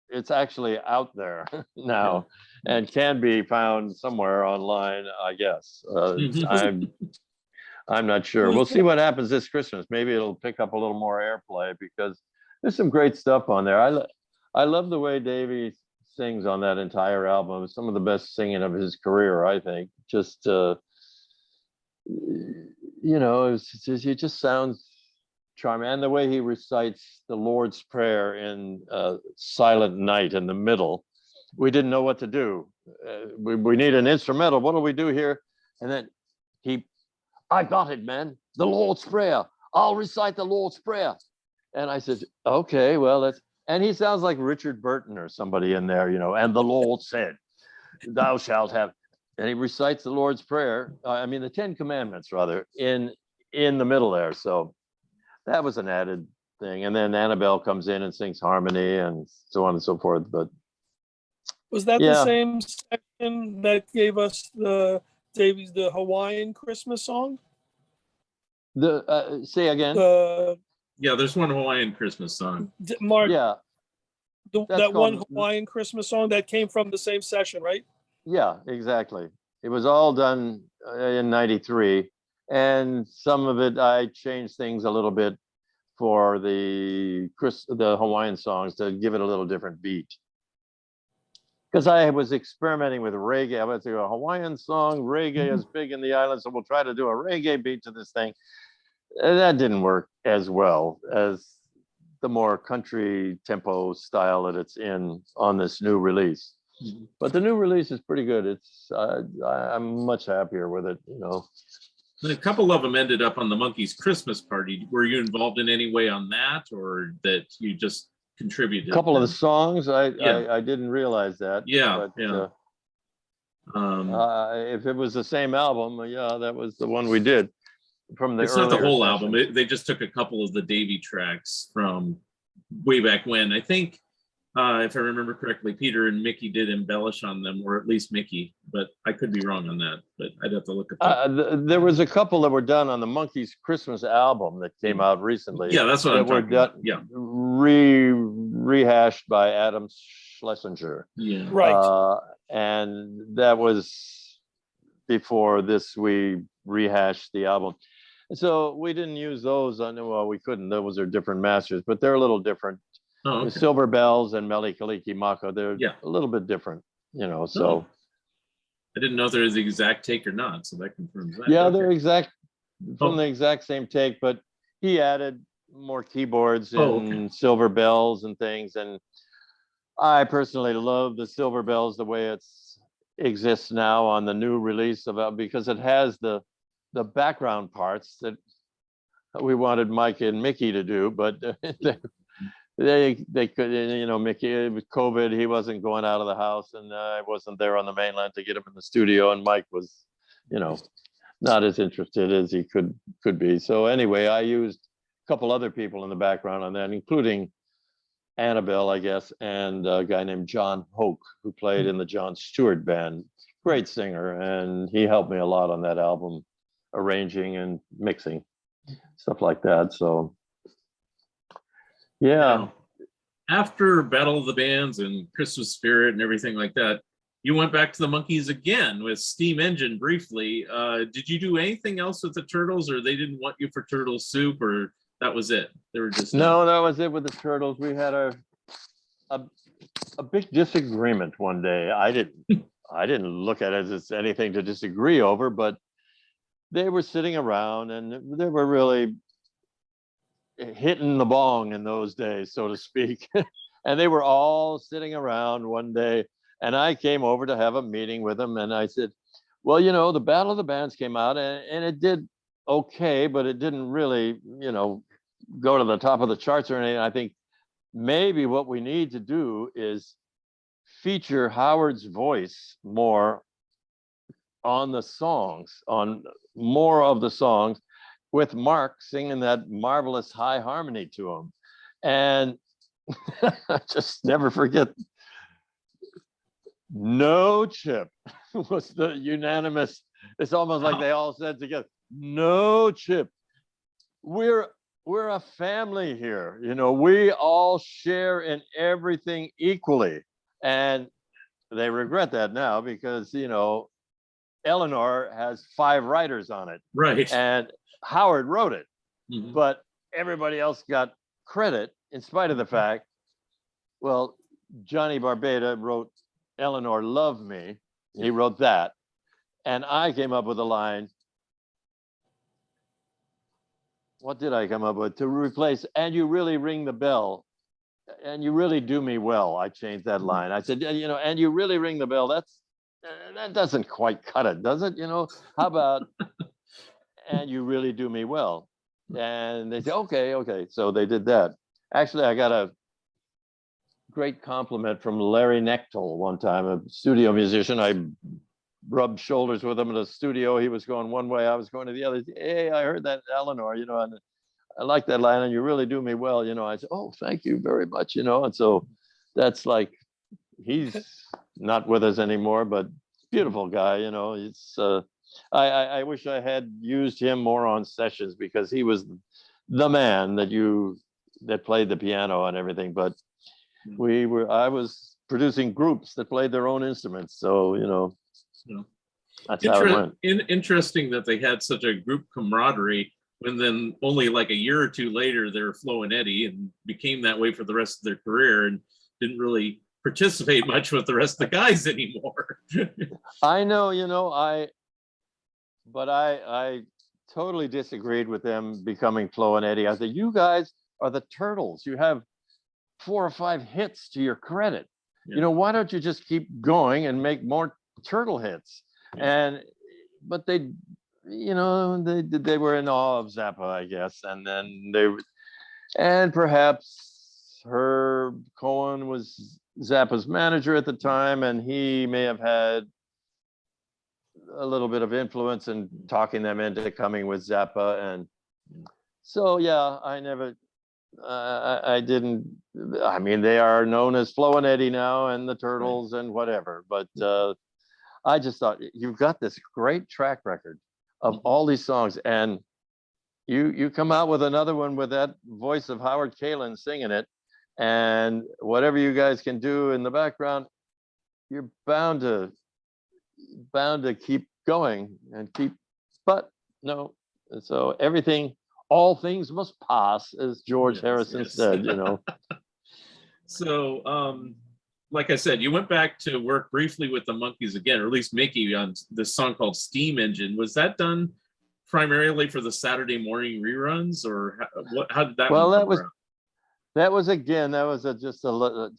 it's actually out there now and can be found somewhere online, I guess. I'm not sure. We'll see what happens this Christmas. Maybe it'll pick up a little more airplay because there's some great stuff on there. I love the way Davey sings on that entire album. It's some of the best singing of his career, I think. Just it just sounds charming. And the way he recites the Lord's Prayer in Silent Night in the middle, we didn't know what to do. We need an instrumental. What do we do here? And then I got it, man. The Lord's Prayer. I'll recite the Lord's Prayer. And I said, okay, well, and he sounds like Richard Burton or somebody in there, and the Lord said, thou shalt have, and he recites the Lord's Prayer. The 10 Commandments, rather, in the middle there. So that was an added thing. And then Annabelle comes in and sings harmony and so on and so forth. But was that the same section that gave us the Hawaiian Christmas song? Say again. There's one Hawaiian Christmas song. Mark. Yeah. That one Hawaiian Christmas song that came from the same session, right? Yeah, exactly. It was all done in 93. And some of it, I changed things a little bit for the Hawaiian songs to give it a little different beat. Because I was experimenting with reggae. I went to a Hawaiian song, reggae is big in the island, so we'll try to do a reggae beat to this thing. And that didn't work as well as the more country tempo style that it's in on this new release. But the new release is pretty good. I'm much happier with it, And a couple of them ended up on the Monkees Christmas party. Were you involved in any way on that, or that you just contributed? A couple of the songs, I didn't realize that. If it was the same album, that was the one we did from the. It's not the whole album. They just took a couple of the Davey tracks from way back when. I think, if I remember correctly, Peter and Mickey did embellish on them, or at least Mickey, but I could be wrong on that. But I'd have to look at that. There was a couple that were done on the Monkees Christmas album that came out recently. Yeah, that's what I'm talking about. Yeah, rehashed by Adam Schlesinger. Yeah, right. And that was before this. We rehash the album. And so we didn't use those on, well, we couldn't, those are different masters, but they're a little different. Oh, The okay. Silver Bells and Mele Kaliki Mako, they're Yeah. a little bit different, so. I didn't know if there was the exact take or not, so that confirms that. Yeah, Okay. they're from the exact same take, but he added more keyboards and silver bells and things. And I personally love the silver bells the way it exists now on the new release because it has the background parts that we wanted Mike and Mickey to do, but they could, Mickey, with COVID, he wasn't going out of the house, and I wasn't there on the mainland to get him in the studio, and Mike was, not as interested as he could be. So anyway, I used a couple other people in the background on that, including Annabelle, I guess, and a guy named John Hoke, who played in the John Stewart band. Great singer, and he helped me a lot on that album, arranging and mixing, stuff like that. So yeah. Now, after Battle of the Bands and Christmas Spirit and everything like that, you went back to the Monkees again with Steam Engine briefly. Did you do anything else with the Turtles, or they didn't want you for Turtle Soup, or that was it? They were just no, that was it with the Turtles. We had a big disagreement one day. I didn't look at it as anything to disagree over, but they were sitting around and they were really hitting the bong in those days, so to speak. And they were all sitting around one day, and I came over to have a meeting with them, and I said, well, the Battle of the Bands came out, and it did okay, but it didn't really, go to the top of the charts or anything. I think maybe what we need to do is feature Howard's voice more on the songs, on more of the songs, with Mark singing that marvelous high harmony to him. And I just never forget, no, Chip, was the unanimous. It's almost like they all said together, no, Chip, we're a family here. We all share in everything equally. And they regret that now because, Eleanor has 5 writers on it. right. And Howard wrote it, Mhm. but everybody else got credit in spite of the fact, well, Johnny Barbada wrote Eleanor Love Me. He wrote that. And I came up with a line. What did I come up with? To replace, and you really ring the bell, and you really do me well. I changed that line. I said, and you really ring the bell. That doesn't quite cut it, does it? How about, and you really do me well? And they said, okay. So they did that. Actually, I got a great compliment from Larry Nechtel one time, a studio musician. I rubbed shoulders with him in the studio. He was going one way, I was going to the other. Hey, I heard that Eleanor, and I like that line, and you really do me well. I said, oh, thank you very much. And so that's like, he's not with us anymore, but beautiful guy. It's I wish I had used him more on sessions because he was the man that played the piano and everything. But I was producing groups that played their own instruments. So, Yeah. that's how it went. Interesting that they had such a group camaraderie when then only like a year or two later they're Flo and Eddie and became that way for the rest of their career and didn't really participate much with the rest of the guys anymore. I know, but I totally disagreed with them becoming Flo and Eddie. I said, you guys are the Turtles. You have 4 or 5 hits to your credit. Yeah. Why don't you just keep going and make more Turtle hits? Yeah. But they were in awe of Zappa, I guess. And then perhaps Herb Cohen was Zappa's manager at the time, and he may have had a little bit of influence in talking them into coming with Zappa. And so, yeah, I didn't. I mean, they are known as Flo and Eddie now, and the Turtles, and whatever. But I just thought, you've got this great track record of all these songs, and you come out with another one with that voice of Howard Kalin singing it, and whatever you guys can do in the background, you're bound to keep going and keep. But no. So everything, all things must pass, as George Harrison said, So, like I said, you went back to work briefly with the Monkees again, or at least Mickey, on this song called Steam Engine. Was that done primarily for the Saturday morning reruns, or how did that Well, one come around? that was just a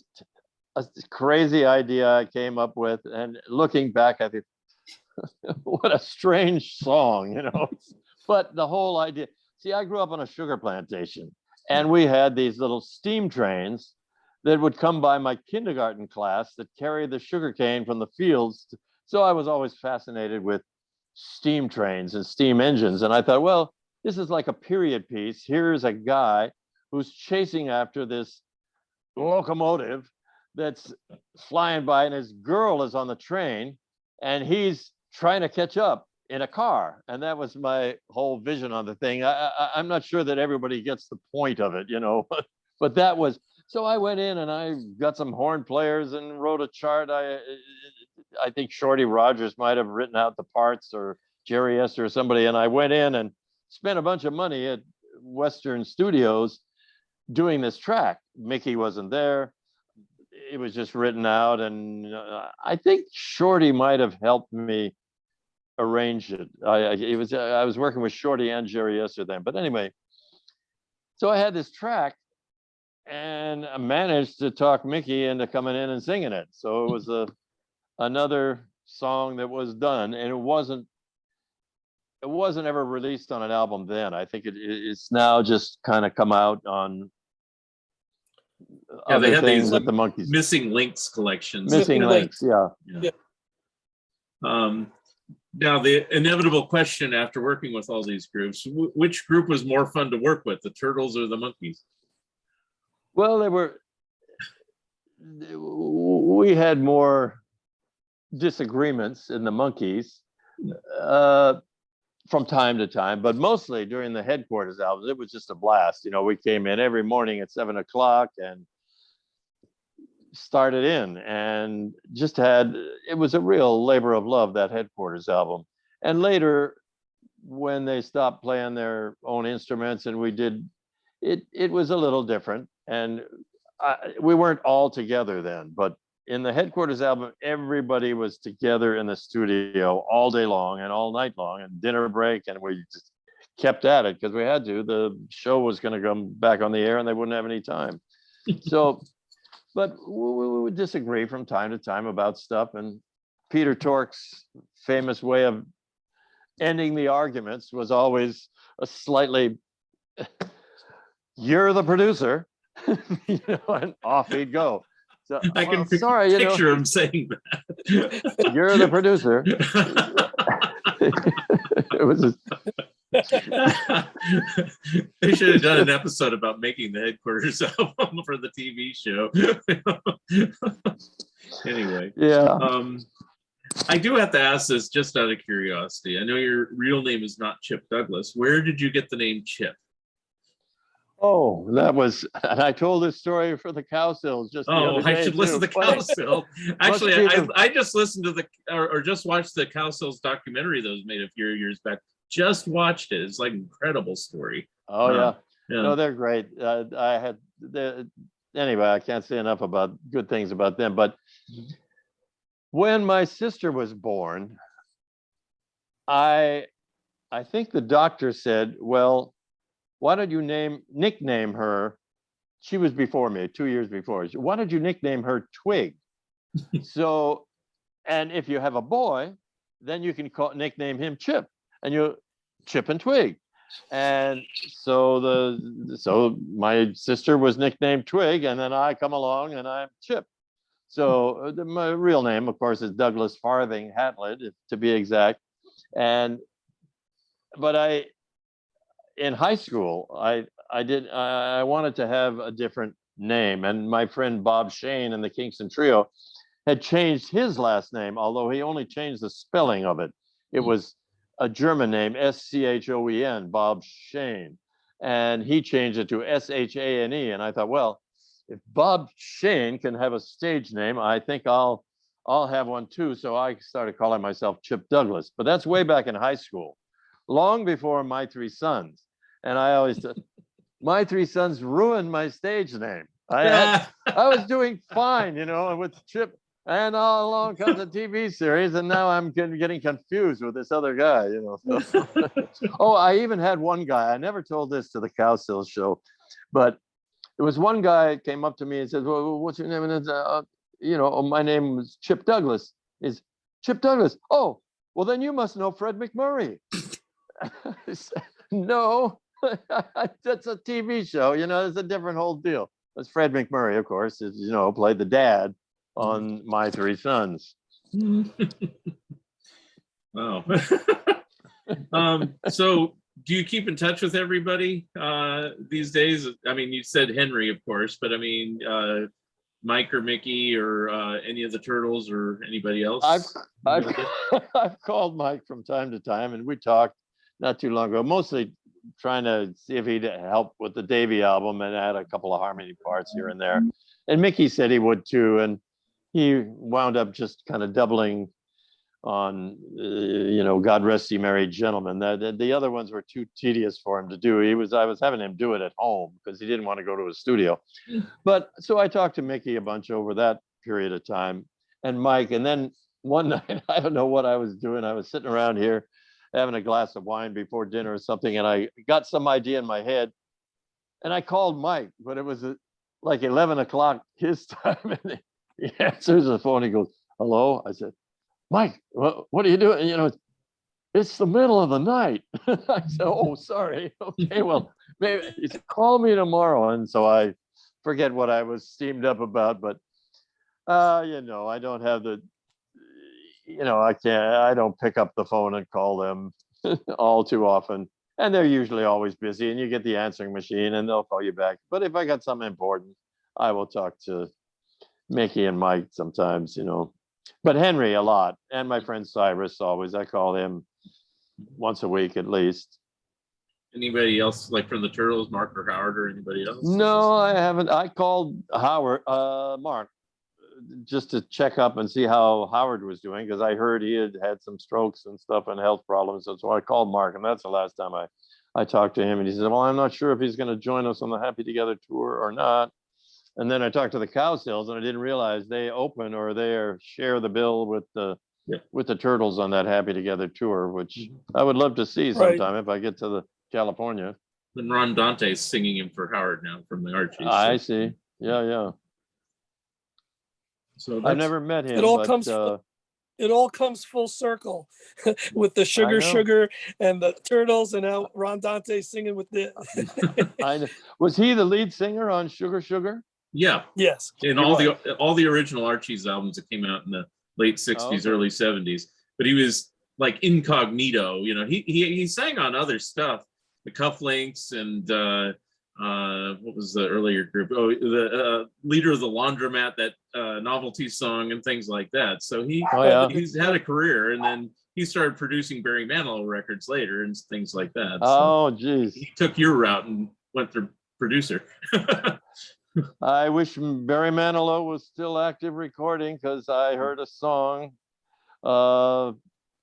crazy idea I came up with, and looking back, I think, what a strange song, But the whole idea. See, I grew up on a sugar plantation, and we had these little steam trains that would come by my kindergarten class that carried the sugar cane from the fields. So I was always fascinated with steam trains and steam engines, and I thought, well, this is like a period piece. Here's a guy who's chasing after this locomotive that's flying by, and his girl is on the train, and he's trying to catch up in a car. And that was my whole vision on the thing. I'm not sure that everybody gets the point of it, but that was. So I went in and I got some horn players and wrote a chart. I think Shorty Rogers might have written out the parts, or Jerry Esther or somebody. And I went in and spent a bunch of money at Western Studios doing this track. Mickey wasn't there. It was just written out. And I think Shorty might have helped me arrange it. I was working with Shorty and Jerry Esther then. But anyway, so I had this track, and I managed to talk Mickey into coming in and singing it. So it was another song that was done, and it wasn't ever released on an album then. I think it's now just kind of come out on they have things these that the Monkees Missing Links collections. Missing Links, yeah. Now, the inevitable question after working with all these groups, which group was more fun to work with, the Turtles or the Monkees? Well, we had more disagreements in the Monkees from time to time, but mostly during the Headquarters albums. It was just a blast. We came in every morning at 7:00 and started in, and just it was a real labor of love, that Headquarters album. And later, when they stopped playing their own instruments and we did it was a little different, and we weren't all together then. But in the Headquarters album, everybody was together in the studio all day long and all night long, and dinner break, and we just kept at it because we had to. The show was going to come back on the air and they wouldn't have any time. So but we would disagree from time to time about stuff. And Peter Tork's famous way of ending the arguments was always a slightly, "You're the producer," and off he'd go. So, I can picture him saying that. "You're the producer." It was they should have done an episode about making the Headquarters album for the TV show. Anyway, yeah. I do have to ask this just out of curiosity. I know your real name is not Chip Douglas. Where did you get the name Chip? Oh, that was, and I told this story for the Cowsills just the other day. I should listen to the Cowsill. Actually, I just listened to or just watched the Cowsills documentary that was made a few years back. Just watched it. It's like an incredible story. Oh yeah. No, they're great. Anyway, I can't say enough about good things about them. But when my sister was born, I think the doctor said, "Well, why don't you nickname her?" She was before me, 2 years before. "Why don't you nickname her Twig?" So, and if you have a boy, then you can nickname him Chip, and you Chip and Twig. And so my sister was nicknamed Twig, and then I come along and I'm Chip. So my real name, of course, is Douglas Farthing Hatlett, to be exact. But in high school, I wanted to have a different name, and my friend Bob Shane in the Kingston Trio had changed his last name, although he only changed the spelling of it. It was a German name, Schoen, Bob Shane, and he changed it to Shane. And I thought, well, if Bob Shane can have a stage name, I think I'll have one too. So I started calling myself Chip Douglas. But that's way back in high school. long before My Three Sons. And I always said, My Three Sons ruined my stage name. I was doing fine, you know, with Chip, and all along comes a TV series, and now I'm getting confused with this other guy, you know. So. Oh, I even had one guy, I never told this to the Cow Sills show, but there was one guy came up to me and said, well, what's your name? And it's, you know, my name was Chip Douglas. Is Chip Douglas? Oh, well, then you must know Fred McMurray. I said, no, that's a TV show, you know, it's a different whole deal. It's Fred McMurray, of course, is, you know, played the dad on My Three Sons. Wow. So do you keep in touch with everybody these days? I mean, you said Henry, of course, but I mean, Mike or Mickey or any of the Turtles or anybody else? I've called Mike from time to time, and we talked not too long ago, mostly trying to see if he'd help with the Davey album, and add a couple of harmony parts here and there. And Mickey said he would too, and he wound up just kind of doubling on, you know, God Rest Ye Merry Gentlemen. The other ones were too tedious for him to do. I was having him do it at home because he didn't want to go to a studio. But so I talked to Mickey a bunch over that period of time, and Mike. And then one night, I don't know what I was doing. I was sitting around here having a glass of wine before dinner or something, and I got some idea in my head, and I called Mike, but it was like 11 o'clock his time, and he answers the phone. He goes, hello? I said, Mike, what are you doing? You know, it's the middle of the night. I said, oh, sorry. Okay, well, maybe he said, call me tomorrow. And so I forget what I was steamed up about, but you know, I don't have the, you know, I don't pick up the phone and call them all too often. And they're usually always busy, and you get the answering machine and they'll call you back. But if I got something important, I will talk to Mickey and Mike sometimes, you know. But Henry a lot, and my friend Cyrus always. I call him once a week at least. Anybody else, like from the Turtles, Mark or Howard or anybody else? No, I haven't. I called Mark, just to check up and see how Howard was doing, because I heard he had some strokes and stuff and health problems. So I called Mark, and that's the last time I talked to him. And he said, well, I'm not sure if he's going to join us on the Happy Together tour or not. And then I talked to the Cow Sills, and I didn't realize they open or they share the bill with the Turtles on that Happy Together tour, which I would love to see sometime if I get to the California. And Ron Dante's singing him for Howard now from the Archies. I see. Yeah. So I've never met him. It all comes full circle with the Sugar and the Turtles, and now Ron Dante singing with the. I know. Was he the lead singer on Sugar? Yeah. Yes. In all the original Archies albums that came out in the late 60s, early 70s. But he was like incognito, you know. He sang on other stuff, the Cufflinks and what was the earlier group? Oh, the Leader of the Laundromat, that novelty song and things like that. So he's had a career, and then he started producing Barry Manilow records later and things like that. Oh, geez. He took your route and went through producer. I wish Barry Manilow was still active recording, because I heard a song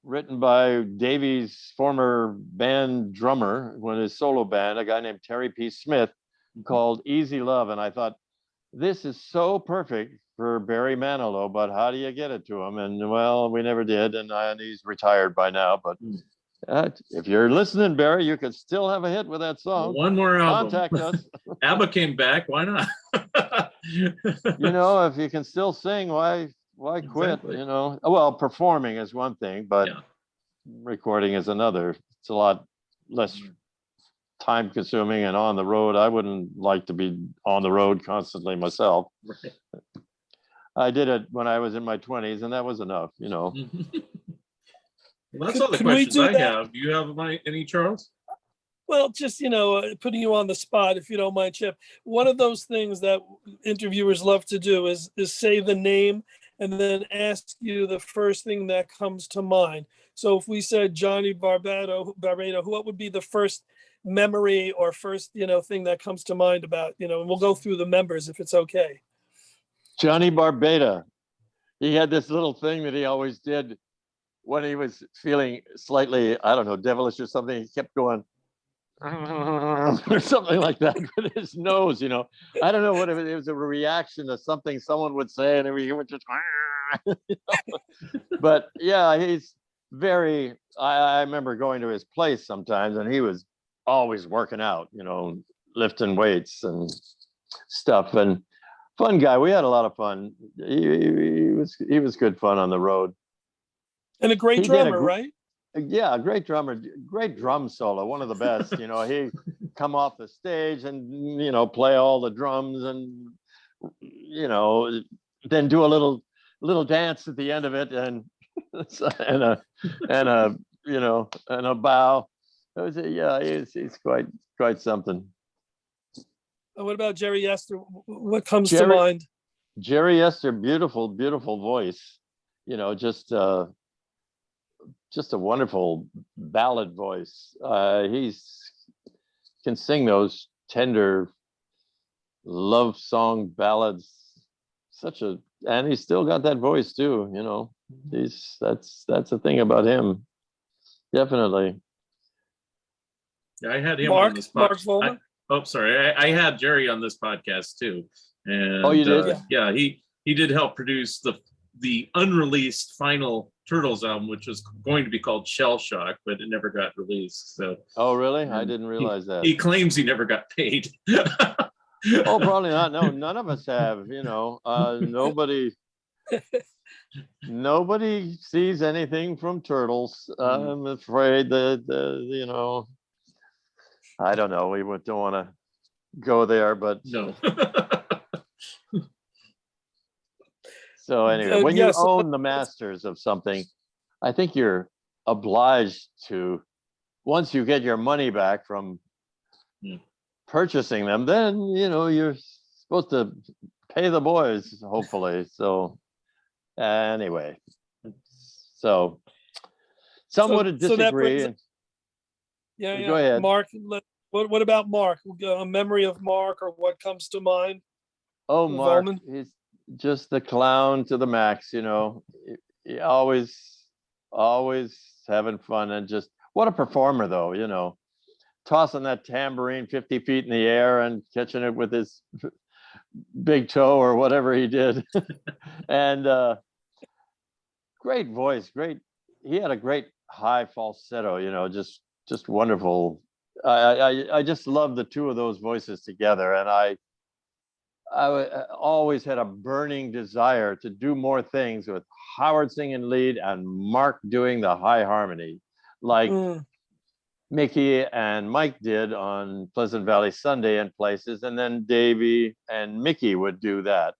written by Davey's former band drummer, when his solo band, a guy named Terry P. Smith, called Easy Love. And I thought, this is so perfect for Barry Manilow, but how do you get it to him? And well, we never did. And he's retired by now. But if you're listening, Barry, you could still have a hit with that song. One more album. Contact us. ABBA came back. Why not? You know, if you can still sing, why quit? Exactly. You know, well, performing is one thing, but recording is another. It's a lot less time consuming and on the road. I wouldn't like to be on the road constantly myself. Right. I did it when I was in my 20s, and that was enough, you know. Well, that's all the questions I have. Do you have any, Charles? Well, just, you know, putting you on the spot, if you don't mind, Chip. One of those things that interviewers love to do is say the name and then ask you the first thing that comes to mind. So if we said Johnny Barbado, what would be the first memory or first, you know, thing that comes to mind about, you know, and we'll go through the members if it's okay. Johnny Barbado. He had this little thing that he always did. when he was feeling slightly, I don't know, devilish or something, he kept going or something like that with his nose, you know. I don't know what it was, a reaction to something someone would say, and he would just you know? But yeah, he's very, I remember going to his place sometimes, and he was always working out, you know, lifting weights and stuff, and fun guy. We had a lot of fun. He was good fun on the road. And a great drummer, right? Yeah, a great drummer, great drum solo, one of the best. You know, he come off the stage and, you know, play all the drums and, you know, then do a little dance at the end of it, and and a you know, and a bow. It was yeah, he's quite something. What about Jerry Esther? What comes to mind? Jerry Esther, beautiful voice. You know, just a wonderful ballad voice. He's can sing those tender love song ballads. And he's still got that voice too. You know, that's the thing about him. Definitely. Yeah, I had him Mark, on this podcast. Oh, sorry. I had Jerry on this podcast too. And you did? Yeah, he did help produce the unreleased final Turtles album, which was going to be called Shell Shock, but it never got released. So. Oh, really? I didn't realize that. He claims he never got paid. Oh, probably not. No, none of us have. You know, nobody sees anything from Turtles. I'm afraid that you know, I don't know. We don't want to go there, but no. So anyway, when you own the masters of something, I think you're obliged to, once you get your money back from purchasing them, then, you know, you're supposed to pay the boys, hopefully. So anyway, so some would disagree. Go ahead. Mark, what about Mark? A memory of Mark, or what comes to mind? Oh, Mark, he's just the clown to the max, you know. He always having fun, and just what a performer though, you know, tossing that tambourine 50 feet in the air and catching it with his big toe or whatever he did. And great voice, he had a great high falsetto, you know, just wonderful. I just love the two of those voices together, and I always had a burning desire to do more things with Howard singing lead and Mark doing the high harmony, like Mickey and Mike did on Pleasant Valley Sunday and places, and then Davey and Mickey would do that.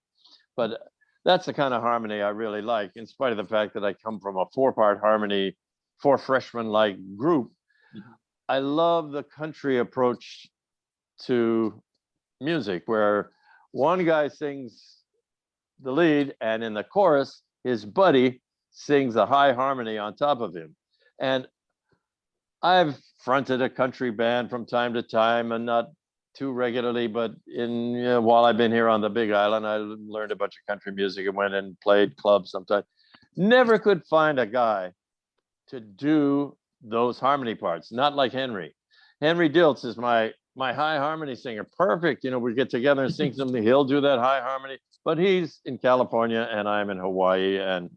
But that's the kind of harmony I really like, in spite of the fact that I come from a 4-part harmony, 4 freshman-like group. I love the country approach to music, where one guy sings the lead, and in the chorus, his buddy sings a high harmony on top of him. And I've fronted a country band from time to time, and not too regularly, but while I've been here on the Big Island, I learned a bunch of country music and went and played clubs sometimes. Never could find a guy to do those harmony parts, not like Henry. Henry Diltz is my high harmony singer. Perfect. You know, we get together and sing something, he'll do that high harmony, but he's in California and I'm in Hawaii. And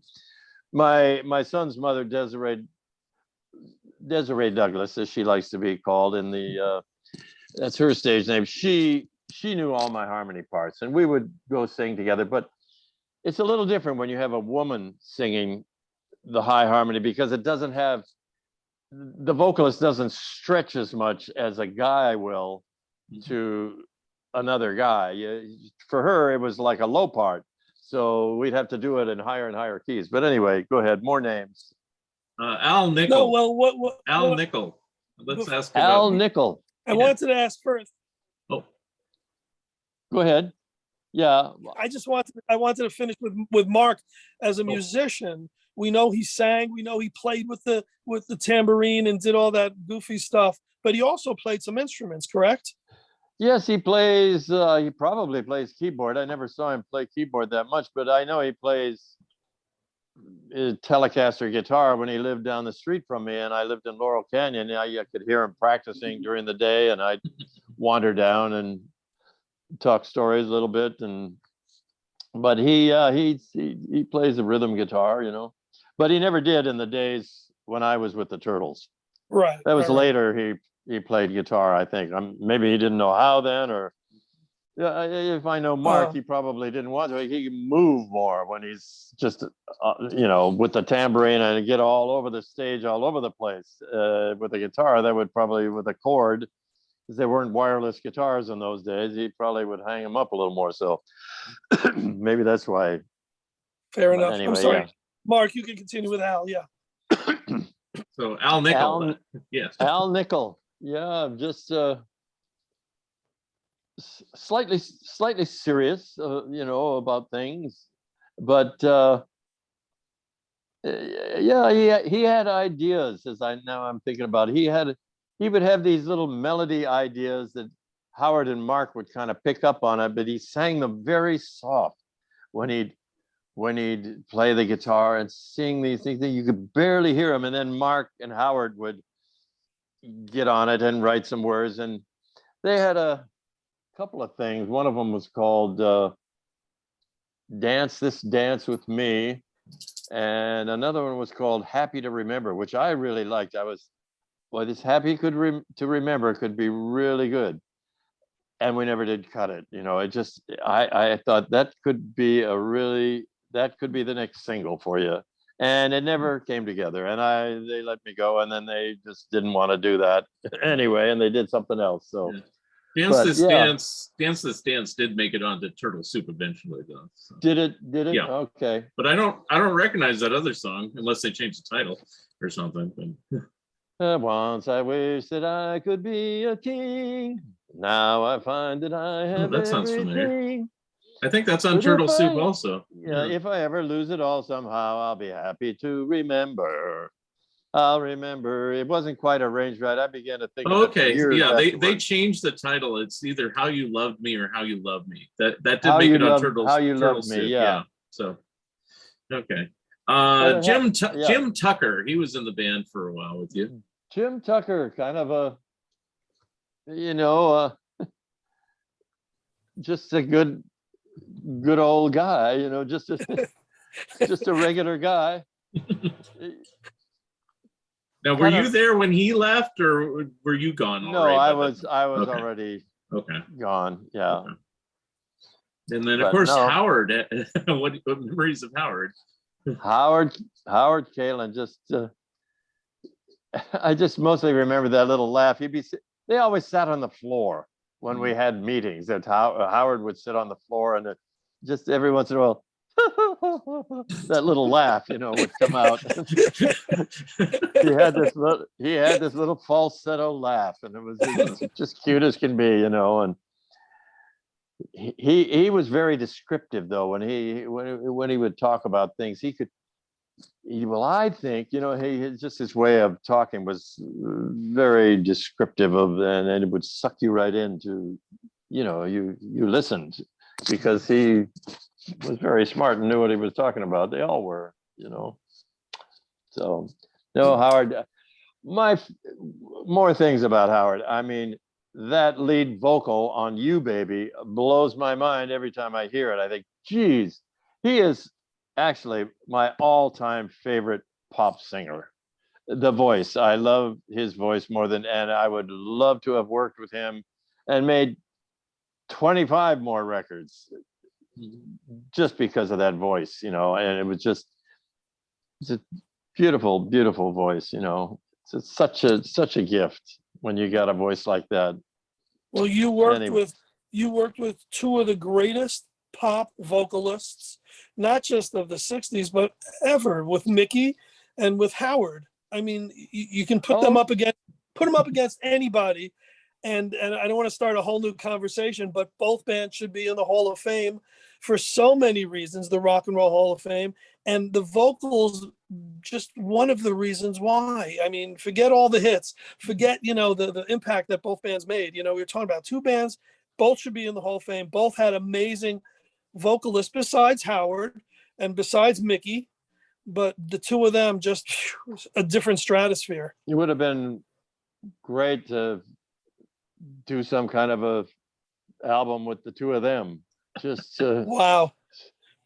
my son's mother, Desiree Douglas, as she likes to be called in the, that's her stage name. She knew all my harmony parts, and we would go sing together. But it's a little different when you have a woman singing the high harmony, because it doesn't have, the vocalist doesn't stretch as much as a guy will to another guy. For her, it was like a low part, so we'd have to do it in higher and higher keys. But anyway, go ahead. More names. Al Nickel. No, well, Al Nickel. Let's ask Al Nickel. I wanted to ask first. Oh, go ahead. Yeah, I wanted to finish with Mark as a musician. We know he sang. We know he played with the tambourine and did all that goofy stuff. But he also played some instruments, correct? Yes, he plays. He probably plays keyboard. I never saw him play keyboard that much, but I know he plays Telecaster guitar when he lived down the street from me, and I lived in Laurel Canyon. I could hear him practicing during the day, and I'd wander down and talk stories a little bit. But he plays the rhythm guitar, but he never did in the days when I was with the Turtles. Right. That was right. later he played guitar, I think. Maybe he didn't know how then, or if I know Mark, he probably didn't want to. He can move more when he's just, with the tambourine and get all over the stage, all over the place. With the guitar, that would probably, with a cord, because there weren't wireless guitars in those days, he probably would hang him up a little more. So maybe that's why. Fair enough. Anyway, I'm sorry. yeah. Mark, you can continue with Al. Yeah. So Al Nickel. Yes. Al Nickel. Yeah, just slightly serious, about things, but yeah, he had ideas. I'm thinking about it. He would have these little melody ideas that Howard and Mark would kind of pick up on it, but he sang them very soft when he'd play the guitar and sing these things that you could barely hear him. And then Mark and Howard would get on it and write some words, and they had a couple of things. One of them was called Dance This Dance With Me, and another one was called Happy to Remember, which I really liked. This Happy to Remember could be really good, and we never did cut it. I thought that could be the next single for you, and it never came together, and they let me go, and then they just didn't want to do that anyway, and they did something else. So yeah. Dance This Dance did make it onto Turtle Soup eventually, though. So. Did it? Yeah. Okay. But I don't recognize that other song unless they change the title or something. Once I wish that I could be a king. Now I find that I have that sounds everything. familiar. I think that's on But Turtle Soup also. Yeah, if I ever lose it all somehow, I'll be happy to remember. I'll remember. It wasn't quite arranged right. I began to think. Okay, yeah, they changed the title. It's either How You Loved Me or How You Love Me. That did make it on Turtle Soup. Yeah. So, okay. Jim Tucker. He was in the band for a while with you. Jim Tucker, kind of just a good old guy. Just a regular guy. Now, were you there when he left, or were you gone already? No, I was already gone. Yeah. Okay. And then, of course, Howard. What memories of Howard? Howard Kalin. I just mostly remember that little laugh. They always sat on the floor when we had meetings. That Howard would sit on the floor, and just every once in a while, that little laugh, would come out. he had this little falsetto laugh, and it was just cute as can be, And he was very descriptive, though. When he would talk about things, I think, his way of talking was very descriptive and it would suck you right into, you listened, because he was very smart and knew what he was talking about. They all were, So, no, Howard, more things about Howard. I mean, that lead vocal on You Baby blows my mind every time I hear it. I think, geez, he is actually my all-time favorite pop singer. The voice, I love his voice and I would love to have worked with him and made 25 more records just because of that voice, and it was it's a beautiful, beautiful voice, It's such a gift when you got a voice like that. Well, you worked with two of the greatest pop vocalists, not just of the 60s, but ever, with Mickey and with Howard. I mean, you can put them up against anybody. And I don't want to start a whole new conversation, but both bands should be in the Hall of Fame for so many reasons, the Rock and Roll Hall of Fame. And the vocals, just one of the reasons why. I mean, forget all the hits, forget, the impact that both bands made. We were talking about two bands, both should be in the Hall of Fame. Both had amazing vocalists besides Howard and besides Mickey. but the two of them just a different stratosphere. It would have been great to do some kind of a album with the two of them. Just Wow.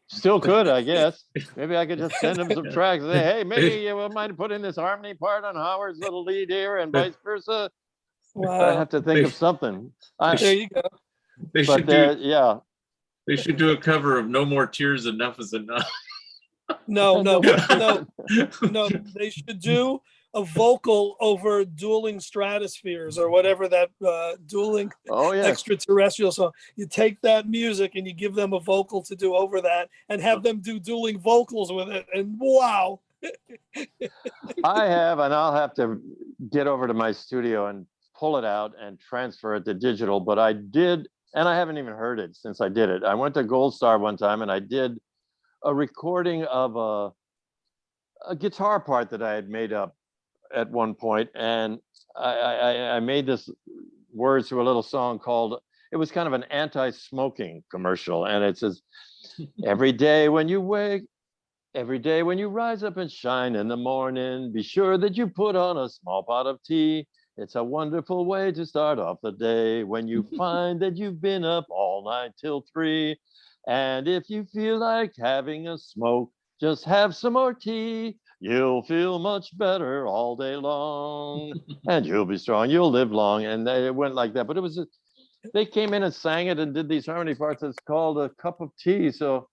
still could, I guess. Maybe I could just send them some tracks and say, hey, maybe you might put in this harmony part on Howard's little lead here and vice versa. Wow. I have to think of something. There you go. They should do, yeah. They should do a cover of No More Tears, Enough Is Enough. No. They should do a vocal over Dueling Stratospheres or whatever that dueling extraterrestrial song. You take that music and you give them a vocal to do over that and have them do dueling vocals with it. And wow. I have, and I'll have to get over to my studio and pull it out and transfer it to digital. But I did, and I haven't even heard it since I did it. I went to Gold Star one time and I did a recording of a guitar part that I had made up at one point, and I made this words to a little song called, it was kind of an anti-smoking commercial, and it says, every day when you wake, every day when you rise up and shine in the morning, be sure that you put on a small pot of tea. It's a wonderful way to start off the day when you find that you've been up all night till 3. And if you feel like having a smoke, just have some more tea. You'll feel much better all day long, and you'll be strong. You'll live long. And it went like that. But it was, they came in and sang it and did these harmony parts. It's called A Cup of Tea. So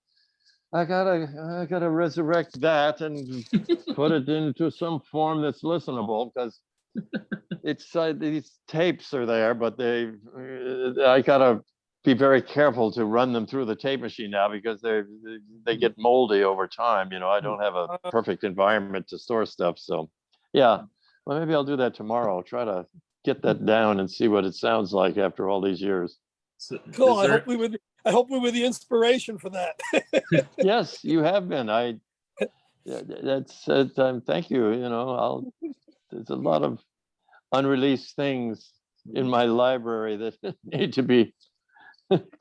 I gotta resurrect that and put it into some form that's listenable, because it's these tapes are there, but I gotta be very careful to run them through the tape machine now, because they get moldy over time. You know, I don't have a perfect environment to store stuff. So yeah, well, maybe I'll do that tomorrow. I'll try to get that down and see what it sounds like after all these years. Cool. I hope we were the inspiration for that. Yes, you have been. Thank you. You know, there's a lot of unreleased things in my library that need to be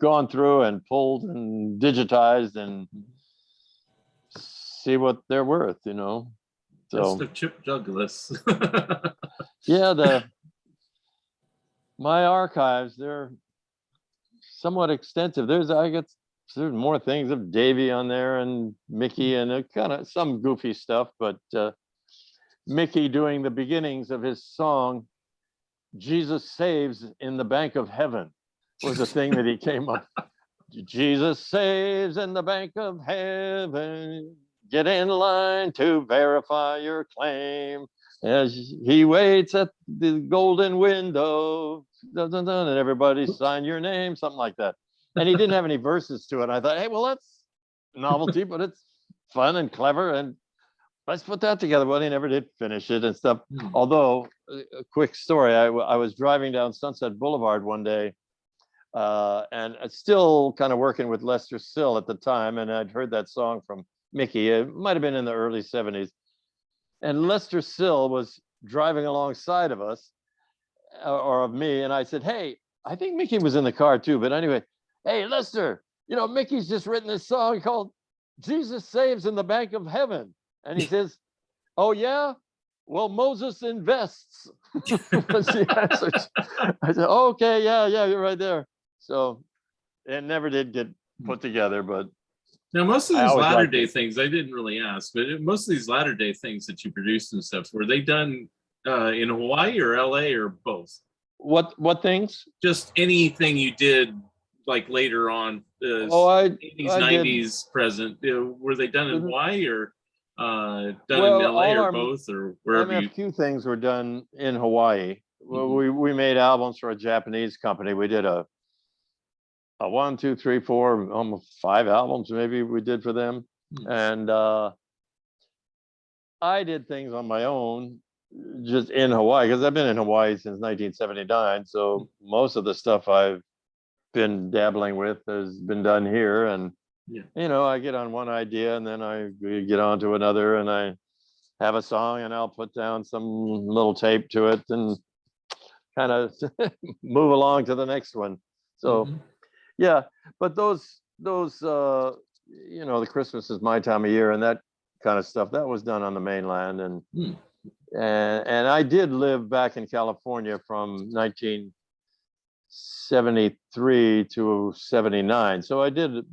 gone through and pulled and digitized and see what they're worth, you know. So Best of Chip Douglas. yeah, my archives, they're somewhat extensive. There's more things of Davey on there and Mickey and kind of some goofy stuff, but Mickey doing the beginnings of his song Jesus Saves in the Bank of Heaven was a thing that he came up. Jesus saves in the bank of heaven. Get in line to verify your claim as he waits at the golden window. Dun, dun, dun, and everybody sign your name, something like that. And he didn't have any verses to it. I thought, hey, well, that's novelty, but it's fun and clever, and let's put that together. Well, he never did finish it and stuff. Although, a quick story, I was driving down Sunset Boulevard one day, and still kind of working with Lester Sill at the time, and I'd heard that song from Mickey. It might have been in the early 70s. And Lester Sill was driving alongside of us, or of me, and I said, hey, I think Mickey was in the car too, but anyway, hey, Lester, you know, Mickey's just written this song called Jesus Saves in the Bank of Heaven. And he says, oh yeah? Well, Moses invests. Was the answer. I said, oh, okay, yeah, you're right there. So it never did get put together, but now most of these latter day things, I didn't really ask, but most of these latter day things that you produced and stuff, were they done in Hawaii or LA or both? What things? Just anything you did like later on, 80s, 90s, present. Were they done in Hawaii or done in LA or both, or wherever? A few things were done in Hawaii. Well, we made albums for a Japanese company. We did a 1, 2, 3, 4, almost 5 albums maybe we did for them. And I did things on my own just in Hawaii, because I've been in Hawaii since 1979. So most of the stuff I've been dabbling with has been done here. And, you know, I get on one idea and then I get on to another, and I have a song and I'll put down some little tape to it and kind of move along to the next one. So yeah, but those you know, the Christmas is my time of year, and that kind of stuff, that was done on the mainland. And Hmm. and I did live back in California from 1973 to 79. So I did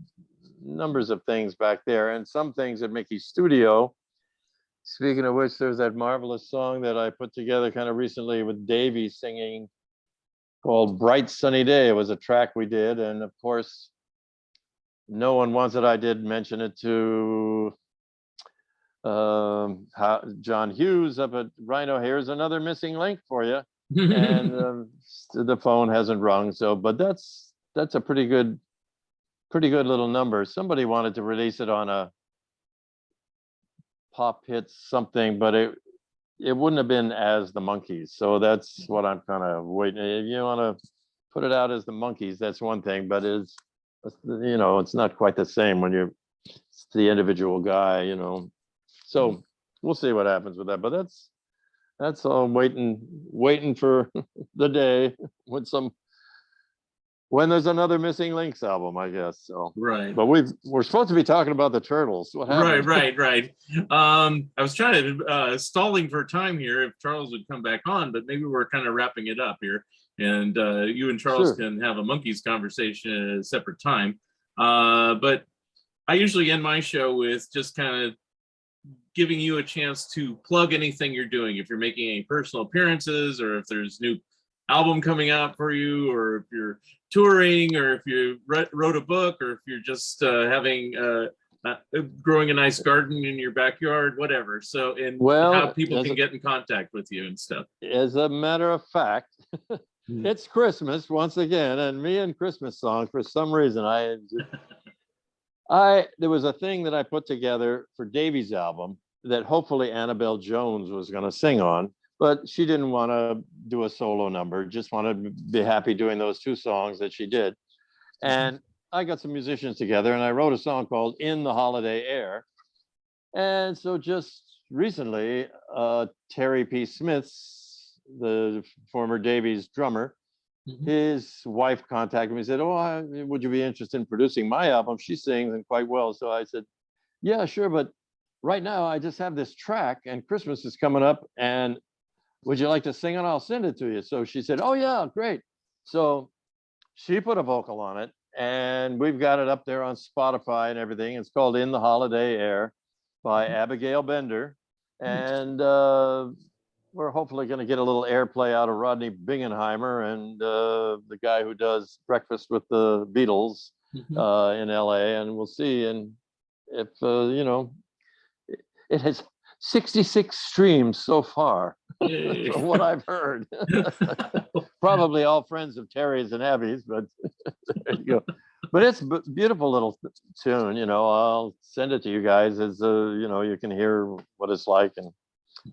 numbers of things back there, and some things at Mickey's studio. Speaking of which, there's that marvelous song that I put together kind of recently with Davey singing called Bright Sunny Day. It was a track we did. And of course, no one wants it. I did mention it to John Hughes up at Rhino. Here's another missing link for you. And the phone hasn't rung. So, but that's a pretty good little number. Somebody wanted to release it on a pop hits something, but it wouldn't have been as the Monkees. So that's what I'm kind of waiting. If you want to put it out as the Monkees, that's one thing, but it's not quite the same when it's the individual guy, So we'll see what happens with that. But that's all waiting for the day when there's another Missing Links album, I guess. So right. But we're supposed to be talking about the Turtles. What happened? Right. I was trying to stalling for time here if Charles would come back on, but maybe we're kind of wrapping it up here, and you and Charles can have a Monkees conversation at a separate time. But I usually end my show with just kind of giving you a chance to plug anything you're doing. If you're making any personal appearances, or if there's new album coming out for you, or if you're touring, or if you wrote a book, or if you're just growing a nice garden in your backyard, whatever. So, and how people can get in contact with you and stuff. As a matter of fact, it's Christmas once again, and me and Christmas songs, for some reason, there was a thing that I put together for Davey's album that hopefully Annabelle Jones was going to sing on, but she didn't want to do a solo number, just wanted to be happy doing those two songs that she did. And I got some musicians together, and I wrote a song called In the Holiday Air. And so just recently, Terry P. Smith, the former Davey's drummer, his wife contacted me and said, would you be interested in producing my album? She sings and quite well. So I said, yeah, sure. But right now I just have this track and Christmas is coming up, and would you like to sing it? I'll send it to you. So she said, oh yeah, great. So she put a vocal on it, and we've got it up there on Spotify and everything. It's called In the Holiday Air by Abigail Bender. And we're hopefully going to get a little airplay out of Rodney Bingenheimer and the guy who does Breakfast with the Beatles in LA. And we'll see. And if, it has 66 streams so far, from what I've heard. Probably all friends of Terry's and Abby's, but there you go. But it's a beautiful little tune, I'll send it to you guys as, you can hear what it's like and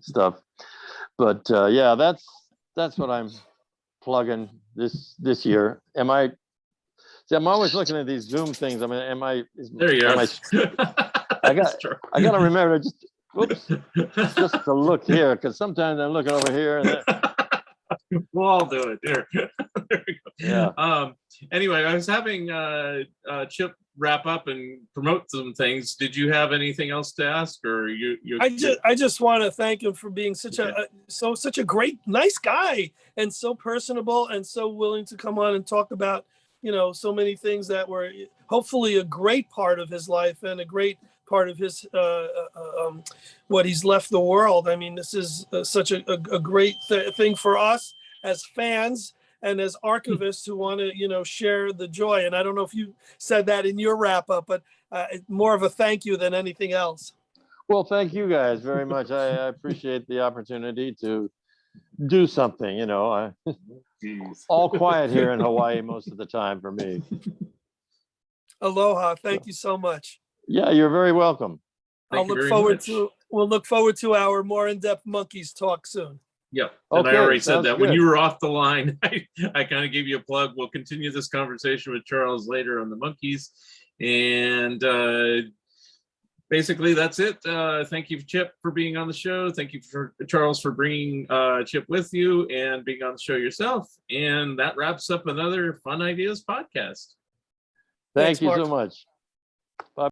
stuff. But yeah, that's what I'm plugging this year. I'm always looking at these Zoom things. I mean, there you are. I got to remember just to look here, because sometimes I'm looking over here and we'll all do it there. There we go. Yeah. Anyway, I was having Chip wrap up and promote some things. Did you have anything else to ask, or you? I just want to thank him for being such a great, nice guy, and so personable, and so willing to come on and talk about so many things that were hopefully a great part of his life and a great part of his what he's left the world. I mean, this is such a great thing for us as fans and as archivists who want to share the joy. And I don't know if you said that in your wrap up, but more of a thank you than anything else. Well, thank you guys very much. I appreciate the opportunity to do something. All quiet here in Hawaii most of the time for me. Aloha. Thank you so much. Yeah, you're very welcome. We'll look forward to our more in-depth Monkees talk soon. Yep. And I already said that. When you were off the line, I kind of gave you a plug. We'll continue this conversation with Charles later on the Monkees. And basically, that's it. Thank you, Chip, for being on the show. Thank you, Charles, for bringing Chip with you and being on the show yourself. And that wraps up another Fun Ideas podcast. Thanks, you so much. Bye.